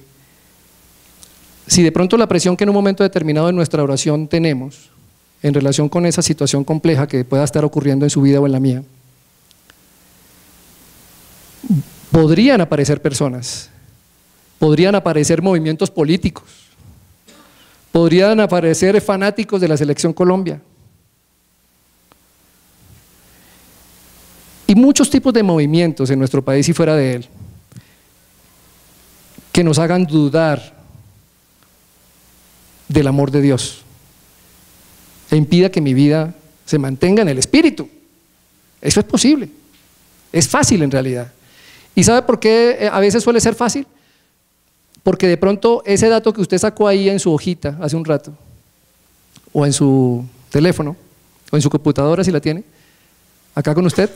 si de pronto la presión que en un momento determinado en nuestra oración tenemos en relación con esa situación compleja que pueda estar ocurriendo en su vida o en la mía, podrían aparecer personas, podrían aparecer movimientos políticos, podrían aparecer fanáticos de la Selección Colombia, y muchos tipos de movimientos en nuestro país y fuera de él que nos hagan dudar del amor de Dios e impida que mi vida se mantenga en el Espíritu. Eso es posible, es fácil en realidad. ¿Y sabe por qué a veces suele ser fácil? Porque de pronto ese dato que usted sacó ahí en su hojita hace un rato, o en su teléfono, o en su computadora si la tiene, acá con usted,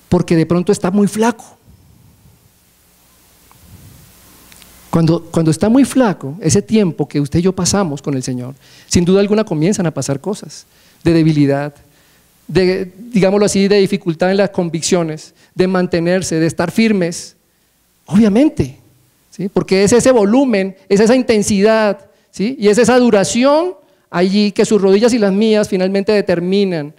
porque de pronto está muy flaco. Cuando está muy flaco, ese tiempo que usted y yo pasamos con el Señor, sin duda alguna comienzan a pasar cosas de debilidad, de, digámoslo así, de dificultad en las convicciones, de mantenerse, de estar firmes, obviamente, ¿sí? Porque es ese volumen, es esa intensidad, ¿sí? Y es esa duración allí que sus rodillas y las mías finalmente determinan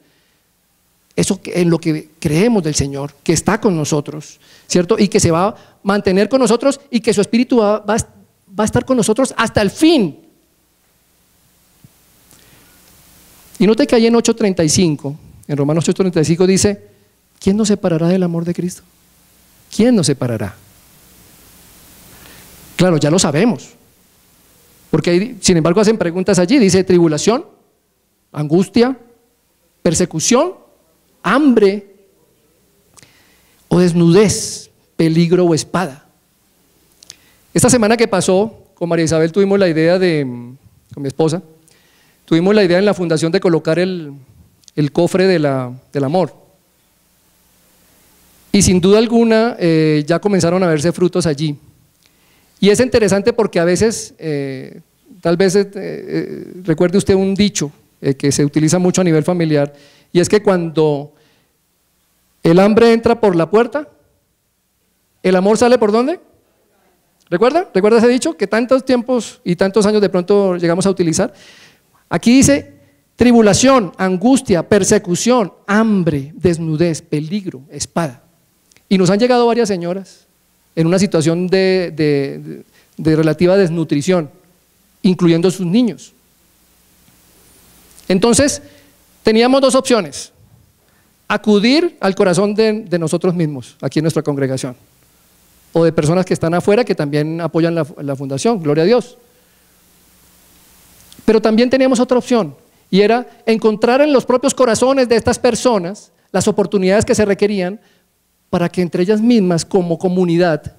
eso en lo que creemos del Señor, que está con nosotros, ¿cierto? Y que se va a mantener con nosotros y que su Espíritu va a estar con nosotros hasta el fin. Y note que ahí en 8:35, en Romanos 8:35 dice, ¿quién nos separará del amor de Cristo? ¿Quién nos separará? Claro, ya lo sabemos, porque ahí, sin embargo, hacen preguntas allí, dice tribulación, angustia, persecución, hambre o desnudez, peligro o espada. Esta semana que pasó, con María Isabel tuvimos la idea con mi esposa, tuvimos la idea en la fundación de colocar el cofre del amor. Y sin duda alguna ya comenzaron a verse frutos allí. Y es interesante porque a veces, tal vez recuerde usted un dicho que se utiliza mucho a nivel familiar, y es que cuando el hambre entra por la puerta, ¿el amor sale por dónde? ¿Recuerda? ¿Recuerda ese dicho que tantos tiempos y tantos años de pronto llegamos a utilizar? Aquí dice tribulación, angustia, persecución, hambre, desnudez, peligro, espada. Y nos han llegado varias señoras en una situación de relativa desnutrición, incluyendo sus niños. Entonces, teníamos dos opciones: acudir al corazón de nosotros mismos, aquí en nuestra congregación, o de personas que están afuera que también apoyan la fundación, gloria a Dios. Pero también teníamos otra opción, y era encontrar en los propios corazones de estas personas las oportunidades que se requerían para que entre ellas mismas, como comunidad,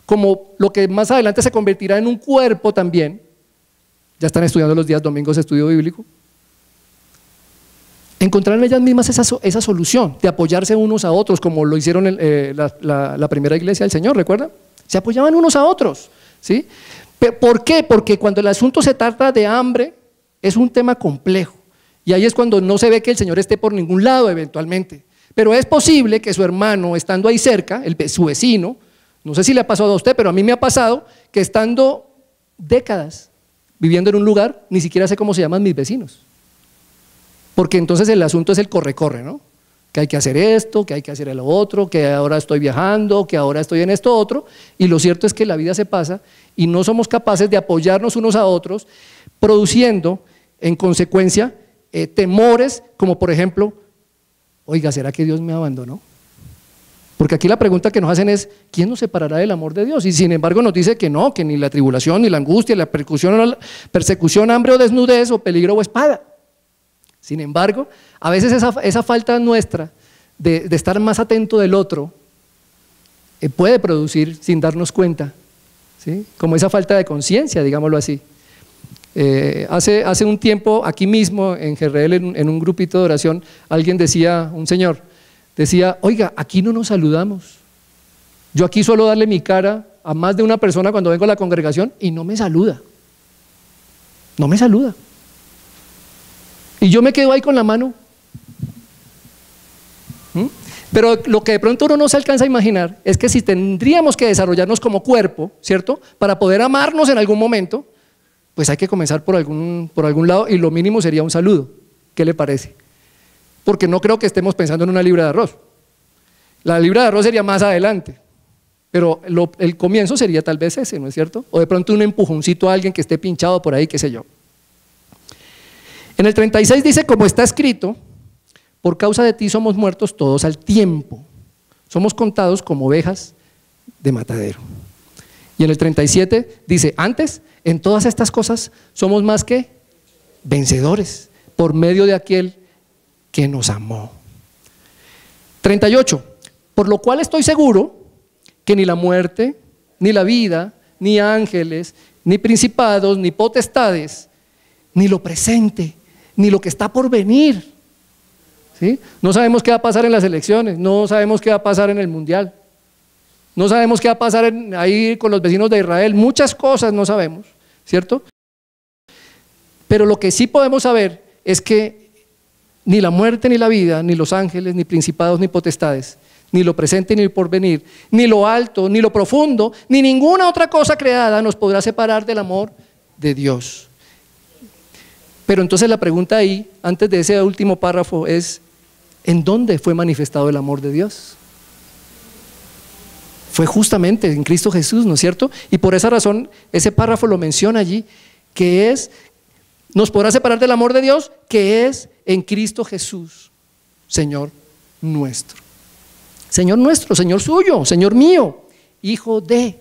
como lo que más adelante se convertirá en un cuerpo también, ya están estudiando los días domingos estudio bíblico, encontrar en ellas mismas esa solución de apoyarse unos a otros, como lo hicieron la primera iglesia del Señor, ¿recuerdan? Se apoyaban unos a otros, ¿sí? ¿Por qué? Porque cuando el asunto se trata de hambre, es un tema complejo, y ahí es cuando no se ve que el Señor esté por ningún lado eventualmente, pero es posible que su hermano, estando ahí cerca, su vecino, no sé si le ha pasado a usted, pero a mí me ha pasado que estando décadas viviendo en un lugar, ni siquiera sé cómo se llaman mis vecinos. Porque entonces el asunto es el corre-corre, ¿no? Que hay que hacer esto, que hay que hacer lo otro, que ahora estoy viajando, que ahora estoy en esto otro, y lo cierto es que la vida se pasa y no somos capaces de apoyarnos unos a otros, produciendo en consecuencia temores como por ejemplo, oiga, ¿será que Dios me abandonó? Porque aquí la pregunta que nos hacen es, ¿quién nos separará del amor de Dios? Y sin embargo nos dice que no, que ni la tribulación, ni la angustia, la persecución, hambre o desnudez, o peligro o espada. Sin embargo, a veces esa falta nuestra de estar más atento del otro puede producir, sin darnos cuenta, ¿sí? Como esa falta de conciencia, digámoslo así. Hace un tiempo, aquí mismo en GRL, en un grupito de oración, alguien decía, un señor, decía, oiga, aquí no nos saludamos. Yo aquí suelo darle mi cara a más de una persona cuando vengo a la congregación y no me saluda. No me saluda. Y yo me quedo ahí con la mano. Pero lo que de pronto uno no se alcanza a imaginar es que si tendríamos que desarrollarnos como cuerpo, ¿cierto? Para poder amarnos en algún momento, pues hay que comenzar por algún lado, y lo mínimo sería un saludo. ¿Qué le parece? Porque no creo que estemos pensando en una libra de arroz. La libra de arroz sería más adelante, pero el comienzo sería tal vez ese, ¿no es cierto? O de pronto un empujoncito a alguien que esté pinchado por ahí, qué sé yo. En el 36 dice, como está escrito, por causa de ti somos muertos todos al tiempo, somos contados como ovejas de matadero. Y en el 37 dice, antes, en todas estas cosas somos más que vencedores, por medio de aquel que nos amó. 38, por lo cual estoy seguro que ni la muerte, ni la vida, ni ángeles, ni principados, ni potestades, ni lo presente, ni lo que está por venir, ¿sí? No sabemos qué va a pasar en las elecciones, no sabemos qué va a pasar en el mundial, no sabemos qué va a pasar ahí con los vecinos de Israel, muchas cosas no sabemos, ¿cierto? Pero lo que sí podemos saber es que ni la muerte, ni la vida, ni los ángeles, ni principados, ni potestades, ni lo presente, ni el porvenir, ni lo alto, ni lo profundo, ni ninguna otra cosa creada nos podrá separar del amor de Dios. Pero entonces la pregunta ahí, antes de ese último párrafo, es, ¿en dónde fue manifestado el amor de Dios? Fue justamente en Cristo Jesús, ¿no es cierto? Y por esa razón, ese párrafo lo menciona allí, que es, nos podrá separar del amor de Dios, que es en Cristo Jesús, Señor nuestro. Señor nuestro, Señor suyo, Señor mío, hijo de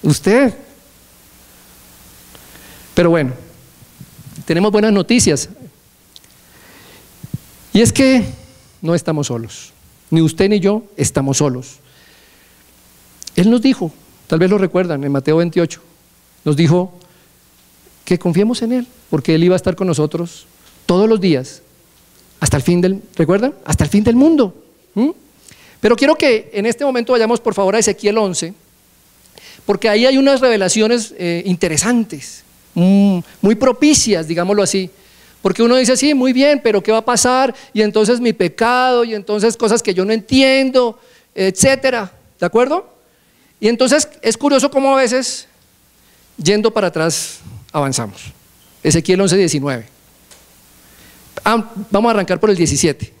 usted. Pero bueno, tenemos buenas noticias. Y es que no estamos solos. Ni usted ni yo estamos solos. Él nos dijo, tal vez lo recuerdan, en Mateo 28, nos dijo que confiemos en Él, porque Él iba a estar con nosotros todos los días, hasta el fin del, ¿recuerdan? Hasta el fin del mundo. Pero quiero que en este momento vayamos por favor a Ezequiel 11, porque ahí hay unas revelaciones interesantes, muy propicias, digámoslo así. Porque uno dice, sí, muy bien, pero ¿qué va a pasar? Y entonces mi pecado, y entonces cosas que yo no entiendo, etcétera, ¿de acuerdo? Y entonces es curioso cómo a veces, yendo para atrás, avanzamos. Ezequiel 11:19. Vamos a arrancar por el 17.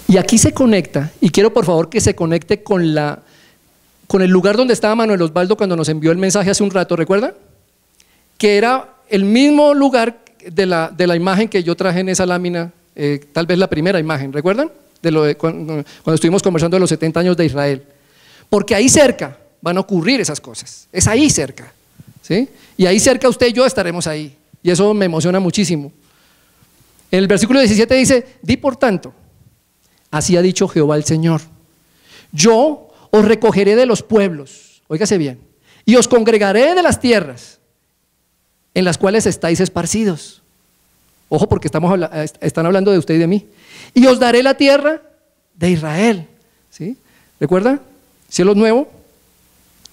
Y aquí se conecta, y quiero por favor que se conecte con el lugar donde estaba Manuel Osvaldo cuando nos envió el mensaje hace un rato, ¿recuerdan? Que era el mismo lugar de la imagen que yo traje en esa lámina, tal vez la primera imagen, ¿recuerdan? Cuando estuvimos conversando de los 70 años de Israel. Porque ahí cerca van a ocurrir esas cosas, es ahí cerca, ¿sí? Y ahí cerca usted y yo estaremos ahí, y eso me emociona muchísimo. En el versículo 17 dice, di por tanto, así ha dicho Jehová el Señor, yo os recogeré de los pueblos, óigase bien, y os congregaré de las tierras en las cuales estáis esparcidos. Ojo, porque están hablando de usted y de mí. Y os daré la tierra de Israel, ¿sí? ¿Recuerdan? Cielo nuevo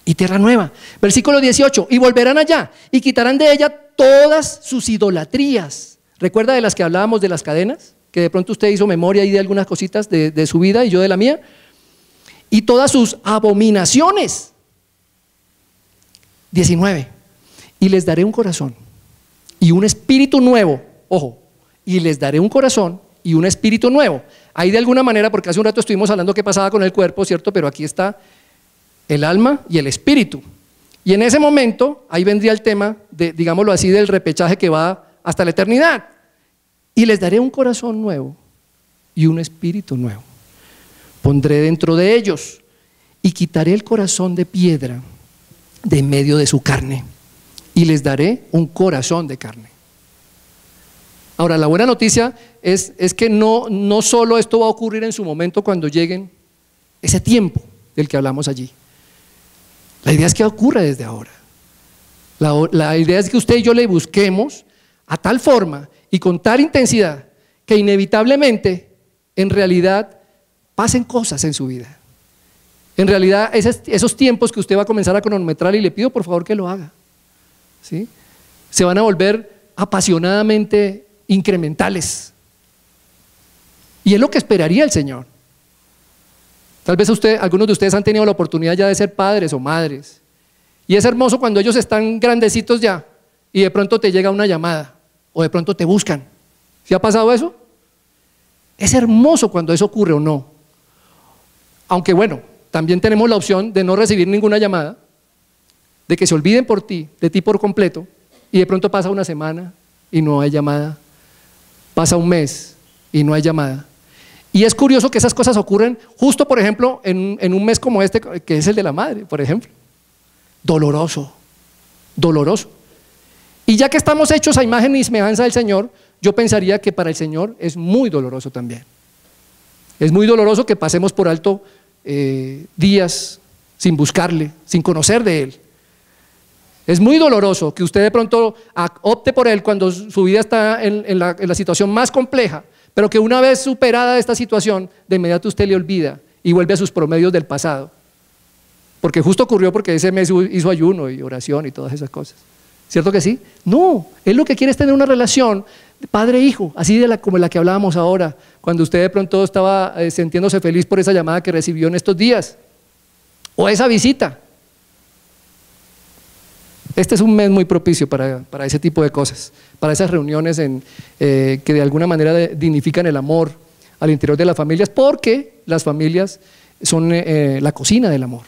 y tierra nueva. Versículo 18, y volverán allá y quitarán de ella todas sus idolatrías. ¿Recuerda de las que hablábamos de las cadenas? Que de pronto usted hizo memoria ahí de algunas cositas de su vida y yo de la mía. Y todas sus abominaciones. 19. Y les daré un corazón y un espíritu nuevo. Ojo, y les daré un corazón y un espíritu nuevo. Ahí de alguna manera, porque hace un rato estuvimos hablando qué pasaba con el cuerpo, ¿cierto? Pero aquí está el alma y el espíritu. Y en ese momento, ahí vendría el tema, digámoslo así, del repechaje que va hasta la eternidad. Y les daré un corazón nuevo y un espíritu nuevo. Pondré dentro de ellos y quitaré el corazón de piedra de en medio de su carne y les daré un corazón de carne. Ahora, la buena noticia es que no solo esto va a ocurrir en su momento cuando lleguen ese tiempo del que hablamos allí. La idea es que ocurra desde ahora. La idea es que usted y yo le busquemos a tal forma y con tal intensidad que inevitablemente, en realidad, pasen cosas en su vida. En realidad, esos tiempos que usted va a comenzar a cronometrar, y le pido por favor que lo haga, ¿sí? Se van a volver apasionadamente incrementales. Y es lo que esperaría el Señor. Tal vez algunos de ustedes han tenido la oportunidad ya de ser padres o madres. Y es hermoso cuando ellos están grandecitos ya y de pronto te llega una llamada o de pronto te buscan. ¿Sí ha pasado eso? Es hermoso cuando eso ocurre o no. Aunque bueno, también tenemos la opción de no recibir ninguna llamada, de que se olviden de ti por completo, y de pronto pasa una semana y no hay llamada, pasa un mes y no hay llamada. Y es curioso que esas cosas ocurren justo, por ejemplo, en un mes como este, que es el de la madre, por ejemplo. Doloroso, doloroso. Y ya que estamos hechos a imagen y semejanza del Señor, yo pensaría que para el Señor es muy doloroso también. Es muy doloroso que pasemos por alto días sin buscarle, sin conocer de Él. Es muy doloroso que usted de pronto opte por Él cuando su vida está en la situación más compleja, pero que una vez superada esta situación, de inmediato usted le olvida y vuelve a sus promedios del pasado. Porque justo ocurrió porque ese mes hizo ayuno y oración y todas esas cosas. ¿Cierto que sí? No, Él lo que quiere es tener una relación de padre-hijo, así como la que hablábamos ahora, cuando usted de pronto estaba sintiéndose feliz por esa llamada que recibió en estos días, o esa visita. Este es un mes muy propicio para ese tipo de cosas, para esas reuniones que de alguna manera dignifican el amor al interior de las familias, porque las familias son la cocina del amor.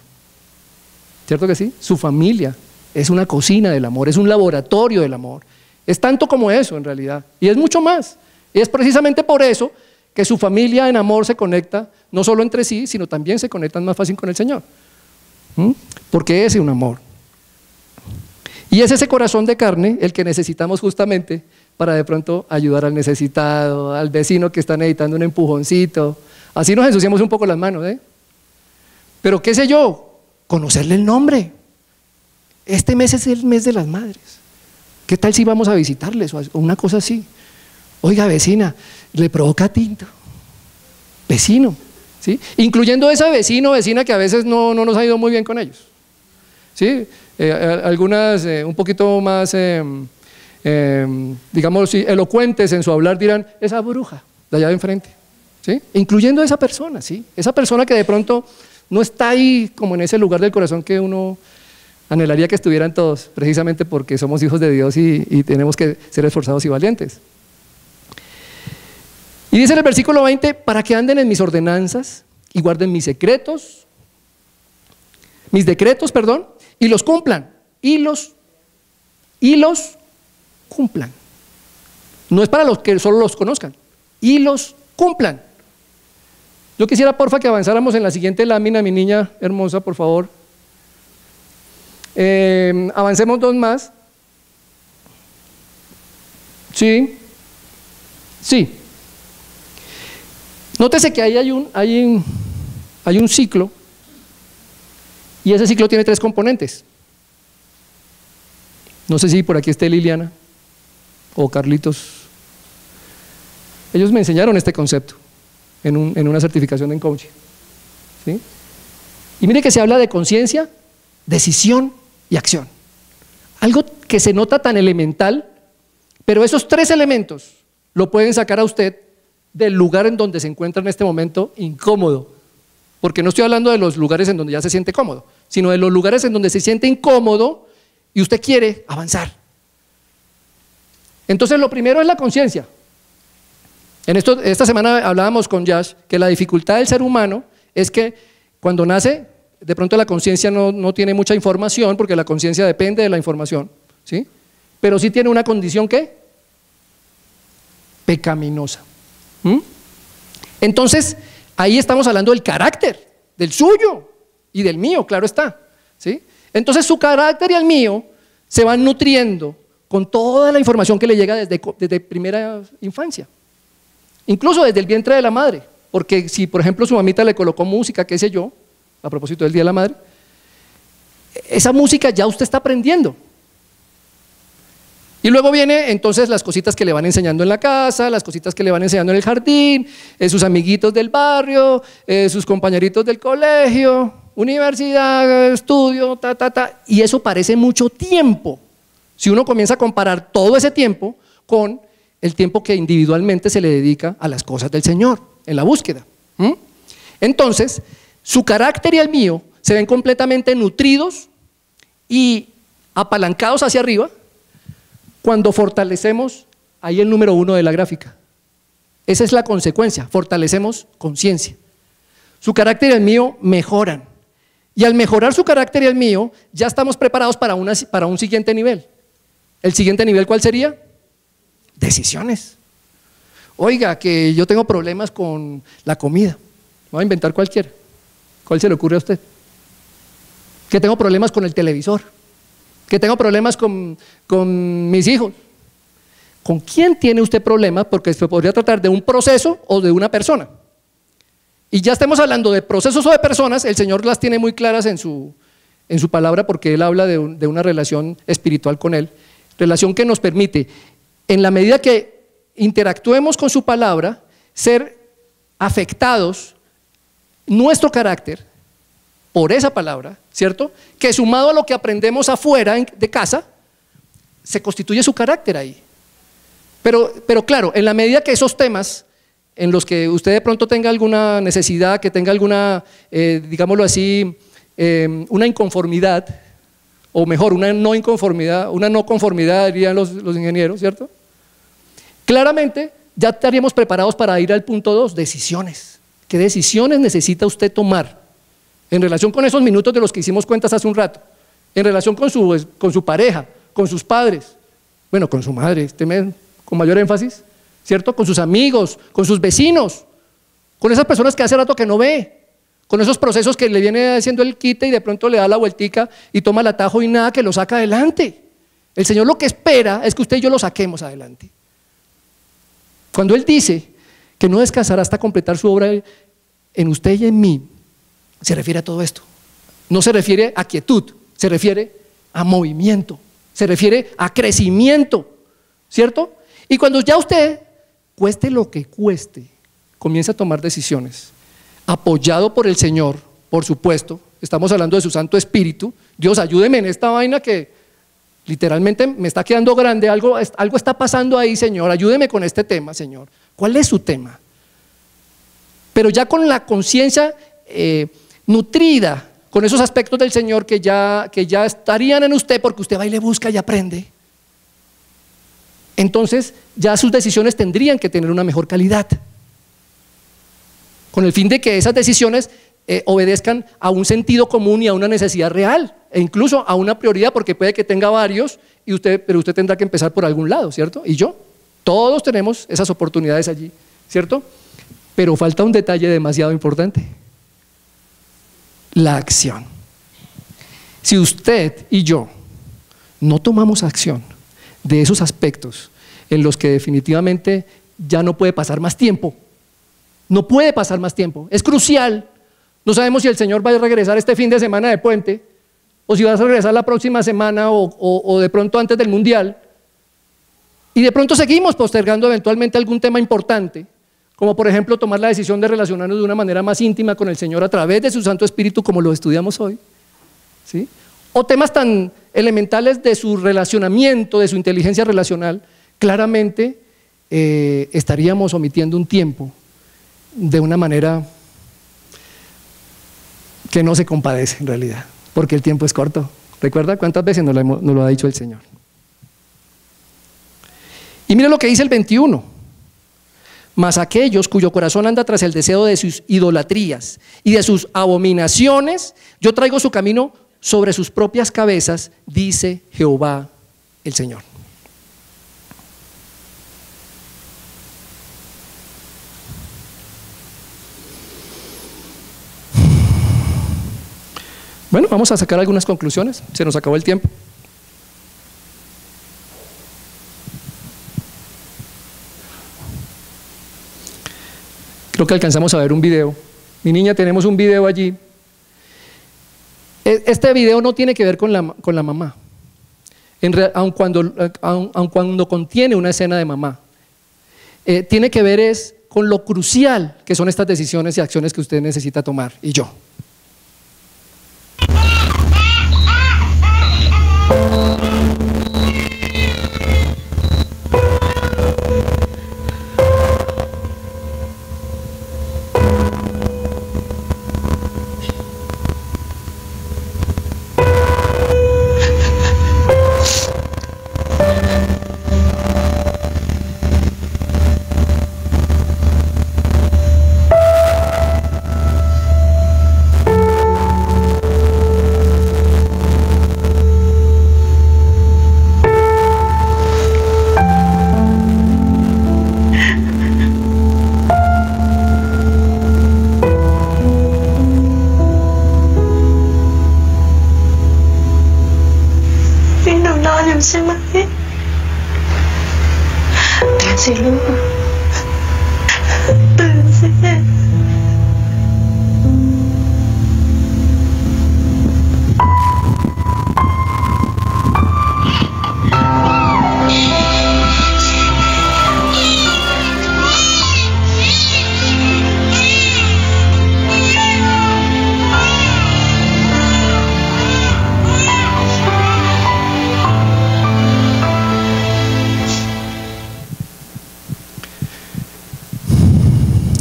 ¿Cierto que sí? Su familia es una cocina del amor, es un laboratorio del amor. Es tanto como eso en realidad, y es mucho más. Y es precisamente por eso que su familia en amor se conecta, no solo entre sí, sino también se conectan más fácil con el Señor. Porque es un amor. Y es ese corazón de carne el que necesitamos justamente para de pronto ayudar al necesitado, al vecino que está necesitando un empujoncito. Así nos ensuciamos un poco las manos, ¿eh? Pero qué sé yo, conocerle el nombre. Este mes es el mes de las madres. ¿Qué tal si vamos a visitarles o una cosa así? Oiga, vecina, le provoca tinto. Vecino, ¿sí? Incluyendo ese vecino o vecina que a veces no nos ha ido muy bien con ellos, ¿sí? Algunas un poquito más, digamos, sí, elocuentes en su hablar dirán, esa bruja de allá de enfrente, ¿sí? Incluyendo a esa persona, ¿sí? Esa persona que de pronto no está ahí como en ese lugar del corazón que uno anhelaría que estuvieran todos, precisamente porque somos hijos de Dios y tenemos que ser esforzados y valientes. Y dice en el versículo 20, para que anden en mis ordenanzas y guarden mis decretos, y los cumplan, y los cumplan. No es para los que solo los conozcan, y los cumplan. Yo quisiera, porfa, que avanzáramos en la siguiente lámina, mi niña hermosa, por favor. Avancemos 2 más. Sí. Nótese que ahí hay un ciclo, y ese ciclo tiene 3 componentes. No sé si por aquí esté Liliana o Carlitos. Ellos me enseñaron este concepto en una certificación en coaching, ¿sí? Y mire que se habla de conciencia, decisión y acción. Algo que se nota tan elemental, pero esos 3 elementos lo pueden sacar a usted del lugar en donde se encuentra en este momento incómodo. Porque no estoy hablando de los lugares en donde ya se siente cómodo, sino de los lugares en donde se siente incómodo y usted quiere avanzar. Entonces lo primero es la conciencia. Esta semana hablábamos con Yash que la dificultad del ser humano es que cuando nace, de pronto la conciencia no tiene mucha información, porque la conciencia depende de la información, ¿sí? Pero sí tiene una condición ¿qué? Pecaminosa. Entonces, ahí estamos hablando del carácter, del suyo y del mío, claro está, ¿sí? Entonces su carácter y el mío se van nutriendo con toda la información que le llega desde primera infancia, incluso desde el vientre de la madre, porque si por ejemplo su mamita le colocó música, qué sé yo, a propósito del Día de la Madre, esa música ya usted está aprendiendo. Y luego viene entonces las cositas que le van enseñando en la casa, las cositas que le van enseñando en el jardín, sus amiguitos del barrio, sus compañeritos del colegio, universidad, estudio, y eso parece mucho tiempo. Si uno comienza a comparar todo ese tiempo con el tiempo que individualmente se le dedica a las cosas del Señor, en la búsqueda. Entonces, su carácter y el mío se ven completamente nutridos y apalancados hacia arriba cuando fortalecemos, ahí el número 1 de la gráfica. Esa es la consecuencia, fortalecemos conciencia. Su carácter y el mío mejoran. Y al mejorar su carácter y el mío, ya estamos preparados para un siguiente nivel. ¿El siguiente nivel cuál sería? Decisiones. Oiga, que yo tengo problemas con la comida. Voy a inventar cualquiera. ¿Cuál se le ocurre a usted? Que tengo problemas con el televisor. Que tengo problemas con mis hijos. ¿Con quién tiene usted problemas? Porque se podría tratar de un proceso o de una persona. Y ya estemos hablando de procesos o de personas, el Señor las tiene muy claras en su palabra, porque Él habla de una relación espiritual con Él, relación que nos permite, en la medida que interactuemos con su palabra, ser afectados nuestro carácter por esa palabra, ¿cierto? Que sumado a lo que aprendemos afuera de casa, se constituye su carácter ahí. Pero claro, en la medida que esos temas en los que usted de pronto tenga alguna necesidad, que tenga alguna, digámoslo así, una inconformidad, o mejor, una no conformidad, dirían los ingenieros, ¿cierto? Claramente ya estaríamos preparados para ir al punto 2, decisiones. ¿Qué decisiones necesita usted tomar en relación con esos minutos de los que hicimos cuentas hace un rato? En relación con su pareja, con sus padres, bueno, con su madre, con mayor énfasis, ¿cierto? Con sus amigos, con sus vecinos, con esas personas que hace rato que no ve, con esos procesos que le viene haciendo el quite y de pronto le da la vueltica y toma el atajo y nada que lo saca adelante. El Señor lo que espera es que usted y yo lo saquemos adelante. Cuando Él dice que no descansará hasta completar su obra en usted y en mí, se refiere a todo esto. No se refiere a quietud, se refiere a movimiento, se refiere a crecimiento, ¿cierto? Y cuando ya usted, cueste lo que cueste, comienza a tomar decisiones, apoyado por el Señor, por supuesto, estamos hablando de su Santo Espíritu. Dios, ayúdeme en esta vaina que literalmente me está quedando grande, algo está pasando ahí, Señor, ayúdeme con este tema, Señor. ¿Cuál es su tema? Pero ya con la conciencia nutrida, con esos aspectos del Señor que ya estarían en usted, porque usted va y le busca y aprende. Entonces ya sus decisiones tendrían que tener una mejor calidad, con el fin de que esas decisiones obedezcan a un sentido común y a una necesidad real, e incluso a una prioridad, porque puede que tenga varios, pero usted tendrá que empezar por algún lado, ¿cierto? Y todos tenemos esas oportunidades allí, ¿cierto? Pero falta un detalle demasiado importante: la acción. Si usted y yo no tomamos acción de esos aspectos en los que definitivamente ya no puede pasar más tiempo, no puede pasar más tiempo, es crucial. No sabemos si el Señor va a regresar este fin de semana de puente, o si va a regresar la próxima semana, o de pronto antes del Mundial, y de pronto seguimos postergando eventualmente algún tema importante, como por ejemplo tomar la decisión de relacionarnos de una manera más íntima con el Señor a través de su Santo Espíritu, como lo estudiamos hoy, ¿sí? O temas tan elementales de su relacionamiento, de su inteligencia relacional. Claramente estaríamos omitiendo un tiempo de una manera que no se compadece en realidad, porque el tiempo es corto. ¿Recuerda cuántas veces nos lo ha dicho el Señor? Y mire lo que dice el 21: mas aquellos cuyo corazón anda tras el deseo de sus idolatrías y de sus abominaciones, yo traigo su camino sobre sus propias cabezas, dice Jehová el Señor. Bueno, vamos a sacar algunas conclusiones, se nos acabó el tiempo. Creo que alcanzamos a ver un video. Mi niña, tenemos un video allí. Este video no tiene que ver con la mamá, aun cuando contiene una escena de mamá. Tiene que ver con lo crucial que son estas decisiones y acciones que usted necesita tomar, y yo.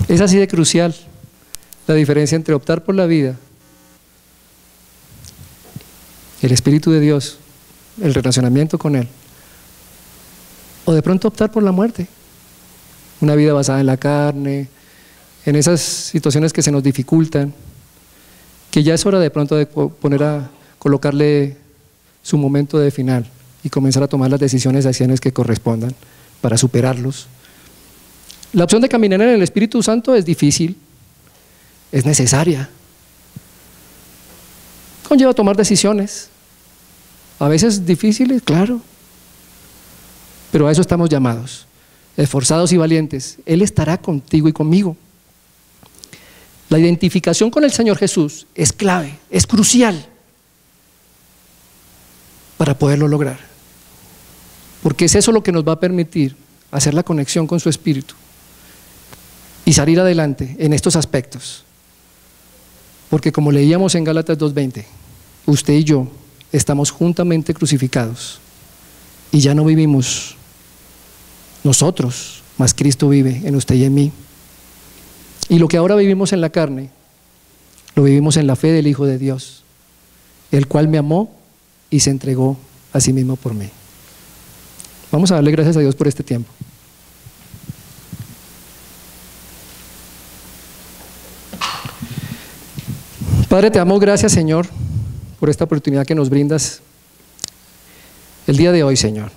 Es así de crucial la diferencia entre optar por la vida, el Espíritu de Dios, el relacionamiento con Él, o de pronto optar por la muerte, una vida basada en la carne, en esas situaciones que se nos dificultan, que ya es hora de pronto de colocarle su momento de final y comenzar a tomar las decisiones y acciones que correspondan para superarlos. La opción de caminar en el Espíritu Santo es difícil, es necesaria. Conlleva tomar decisiones, a veces difíciles, claro, pero a eso estamos llamados, esforzados y valientes. Él estará contigo y conmigo. La identificación con el Señor Jesús es clave, es crucial para poderlo lograr, porque es eso lo que nos va a permitir hacer la conexión con su Espíritu y salir adelante en estos aspectos Porque como leíamos en Gálatas 2:20, usted y yo estamos juntamente crucificados y ya no vivimos nosotros, mas Cristo vive en usted y en mí. Y lo que ahora vivimos en la carne, lo vivimos en la fe del Hijo de Dios, el cual me amó y se entregó a sí mismo por mí. Vamos a darle gracias a Dios por este tiempo. Padre, te damos gracias, Señor, por esta oportunidad que nos brindas el día de hoy, Señor.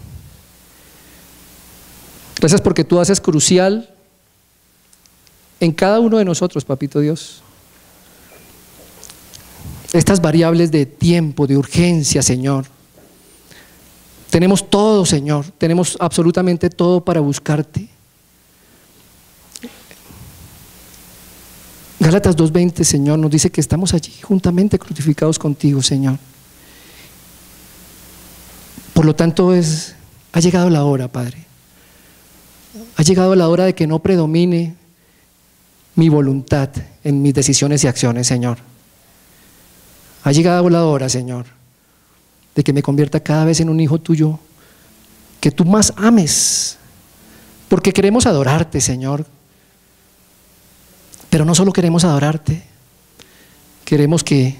Gracias porque tú haces crucial en cada uno de nosotros, Papito Dios, estas variables de tiempo, de urgencia, Señor. Tenemos todo, Señor, tenemos absolutamente todo para buscarte. Gálatas 2:20, Señor, nos dice que estamos allí juntamente crucificados contigo, Señor. Por lo tanto, ha llegado la hora, Padre. Ha llegado la hora de que no predomine mi voluntad en mis decisiones y acciones, Señor. Ha llegado la hora, Señor, de que me convierta cada vez en un hijo tuyo que tú más ames, porque queremos adorarte, Señor. Pero no solo queremos adorarte, queremos que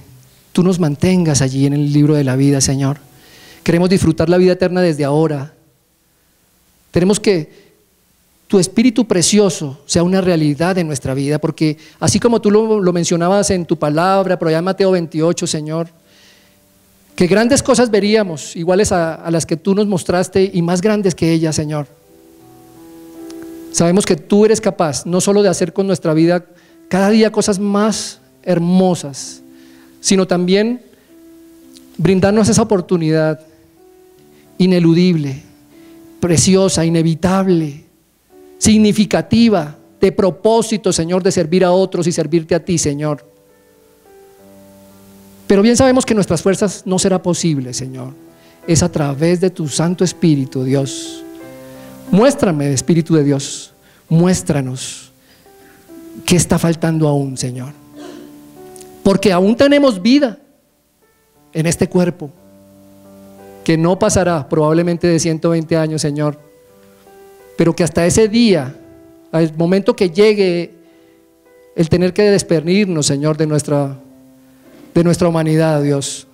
tú nos mantengas allí en el libro de la vida, Señor. Queremos disfrutar la vida eterna desde ahora. Tenemos que tu Espíritu precioso sea una realidad en nuestra vida, porque así como tú lo mencionabas en tu palabra, por allá en Mateo 28, Señor, que grandes cosas veríamos, iguales a las que tú nos mostraste y más grandes que ellas, Señor. Sabemos que tú eres capaz no solo de hacer con nuestra vida cada día cosas más hermosas, sino también brindarnos esa oportunidad ineludible, preciosa, inevitable, significativa, de propósito, Señor, de servir a otros y servirte a ti, Señor. Pero bien sabemos que nuestras fuerzas no será posible, Señor. Es a través de tu Santo Espíritu, Dios. Muéstrame, Espíritu de Dios, muéstranos qué está faltando aún, Señor. Porque aún tenemos vida en este cuerpo, que no pasará probablemente de 120 años, Señor, pero que hasta ese día, al momento que llegue el tener que despedirnos, Señor, de nuestra humanidad, Dios,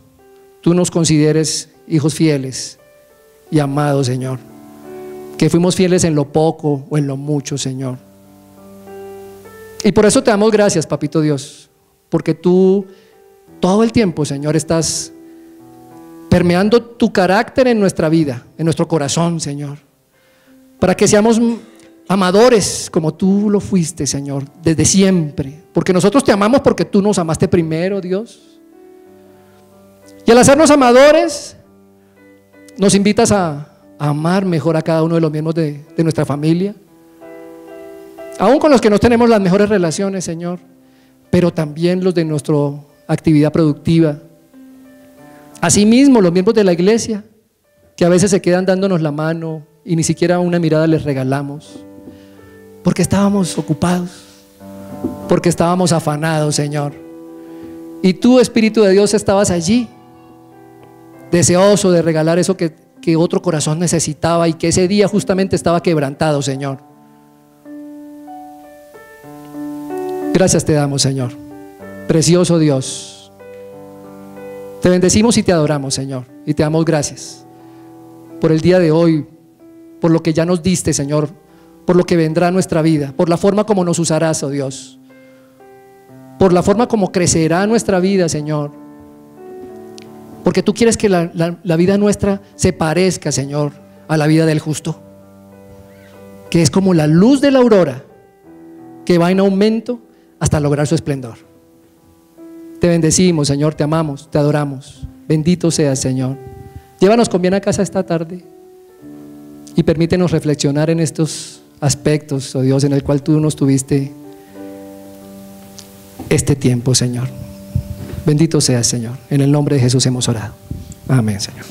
tú nos consideres hijos fieles y amados, Señor, que fuimos fieles en lo poco o en lo mucho, Señor. Y por eso te damos gracias, Papito Dios, porque tú todo el tiempo, Señor, estás permeando tu carácter en nuestra vida, en nuestro corazón, Señor, para que seamos amadores como tú lo fuiste, Señor, desde siempre, porque nosotros te amamos porque tú nos amaste primero, Dios. Y al hacernos amadores, nos invitas a amar mejor a cada uno de los miembros de nuestra familia, aún con los que no tenemos las mejores relaciones, Señor, pero también los de nuestra actividad productiva. Asimismo, los miembros de la iglesia, que a veces se quedan dándonos la mano y ni siquiera una mirada les regalamos, porque estábamos ocupados, porque estábamos afanados, Señor. Y tú, Espíritu de Dios, estabas allí, deseoso de regalar eso que otro corazón necesitaba y que ese día justamente estaba quebrantado, Señor. Gracias te damos, Señor. Precioso Dios. Te bendecimos y te adoramos, Señor. Y te damos gracias por el día de hoy, por lo que ya nos diste, Señor, por lo que vendrá a nuestra vida, por la forma como nos usarás, oh Dios, por la forma como crecerá nuestra vida, Señor. Porque tú quieres que la vida nuestra se parezca, Señor, a la vida del justo, que es como la luz de la aurora que va en aumento hasta lograr su esplendor. Te bendecimos, Señor, te amamos, te adoramos. Bendito seas, Señor. Llévanos con bien a casa esta tarde y permítenos reflexionar en estos aspectos, oh Dios, en el cual tú nos tuviste este tiempo, Señor. Bendito seas, Señor. En el nombre de Jesús hemos orado. Amén, Señor.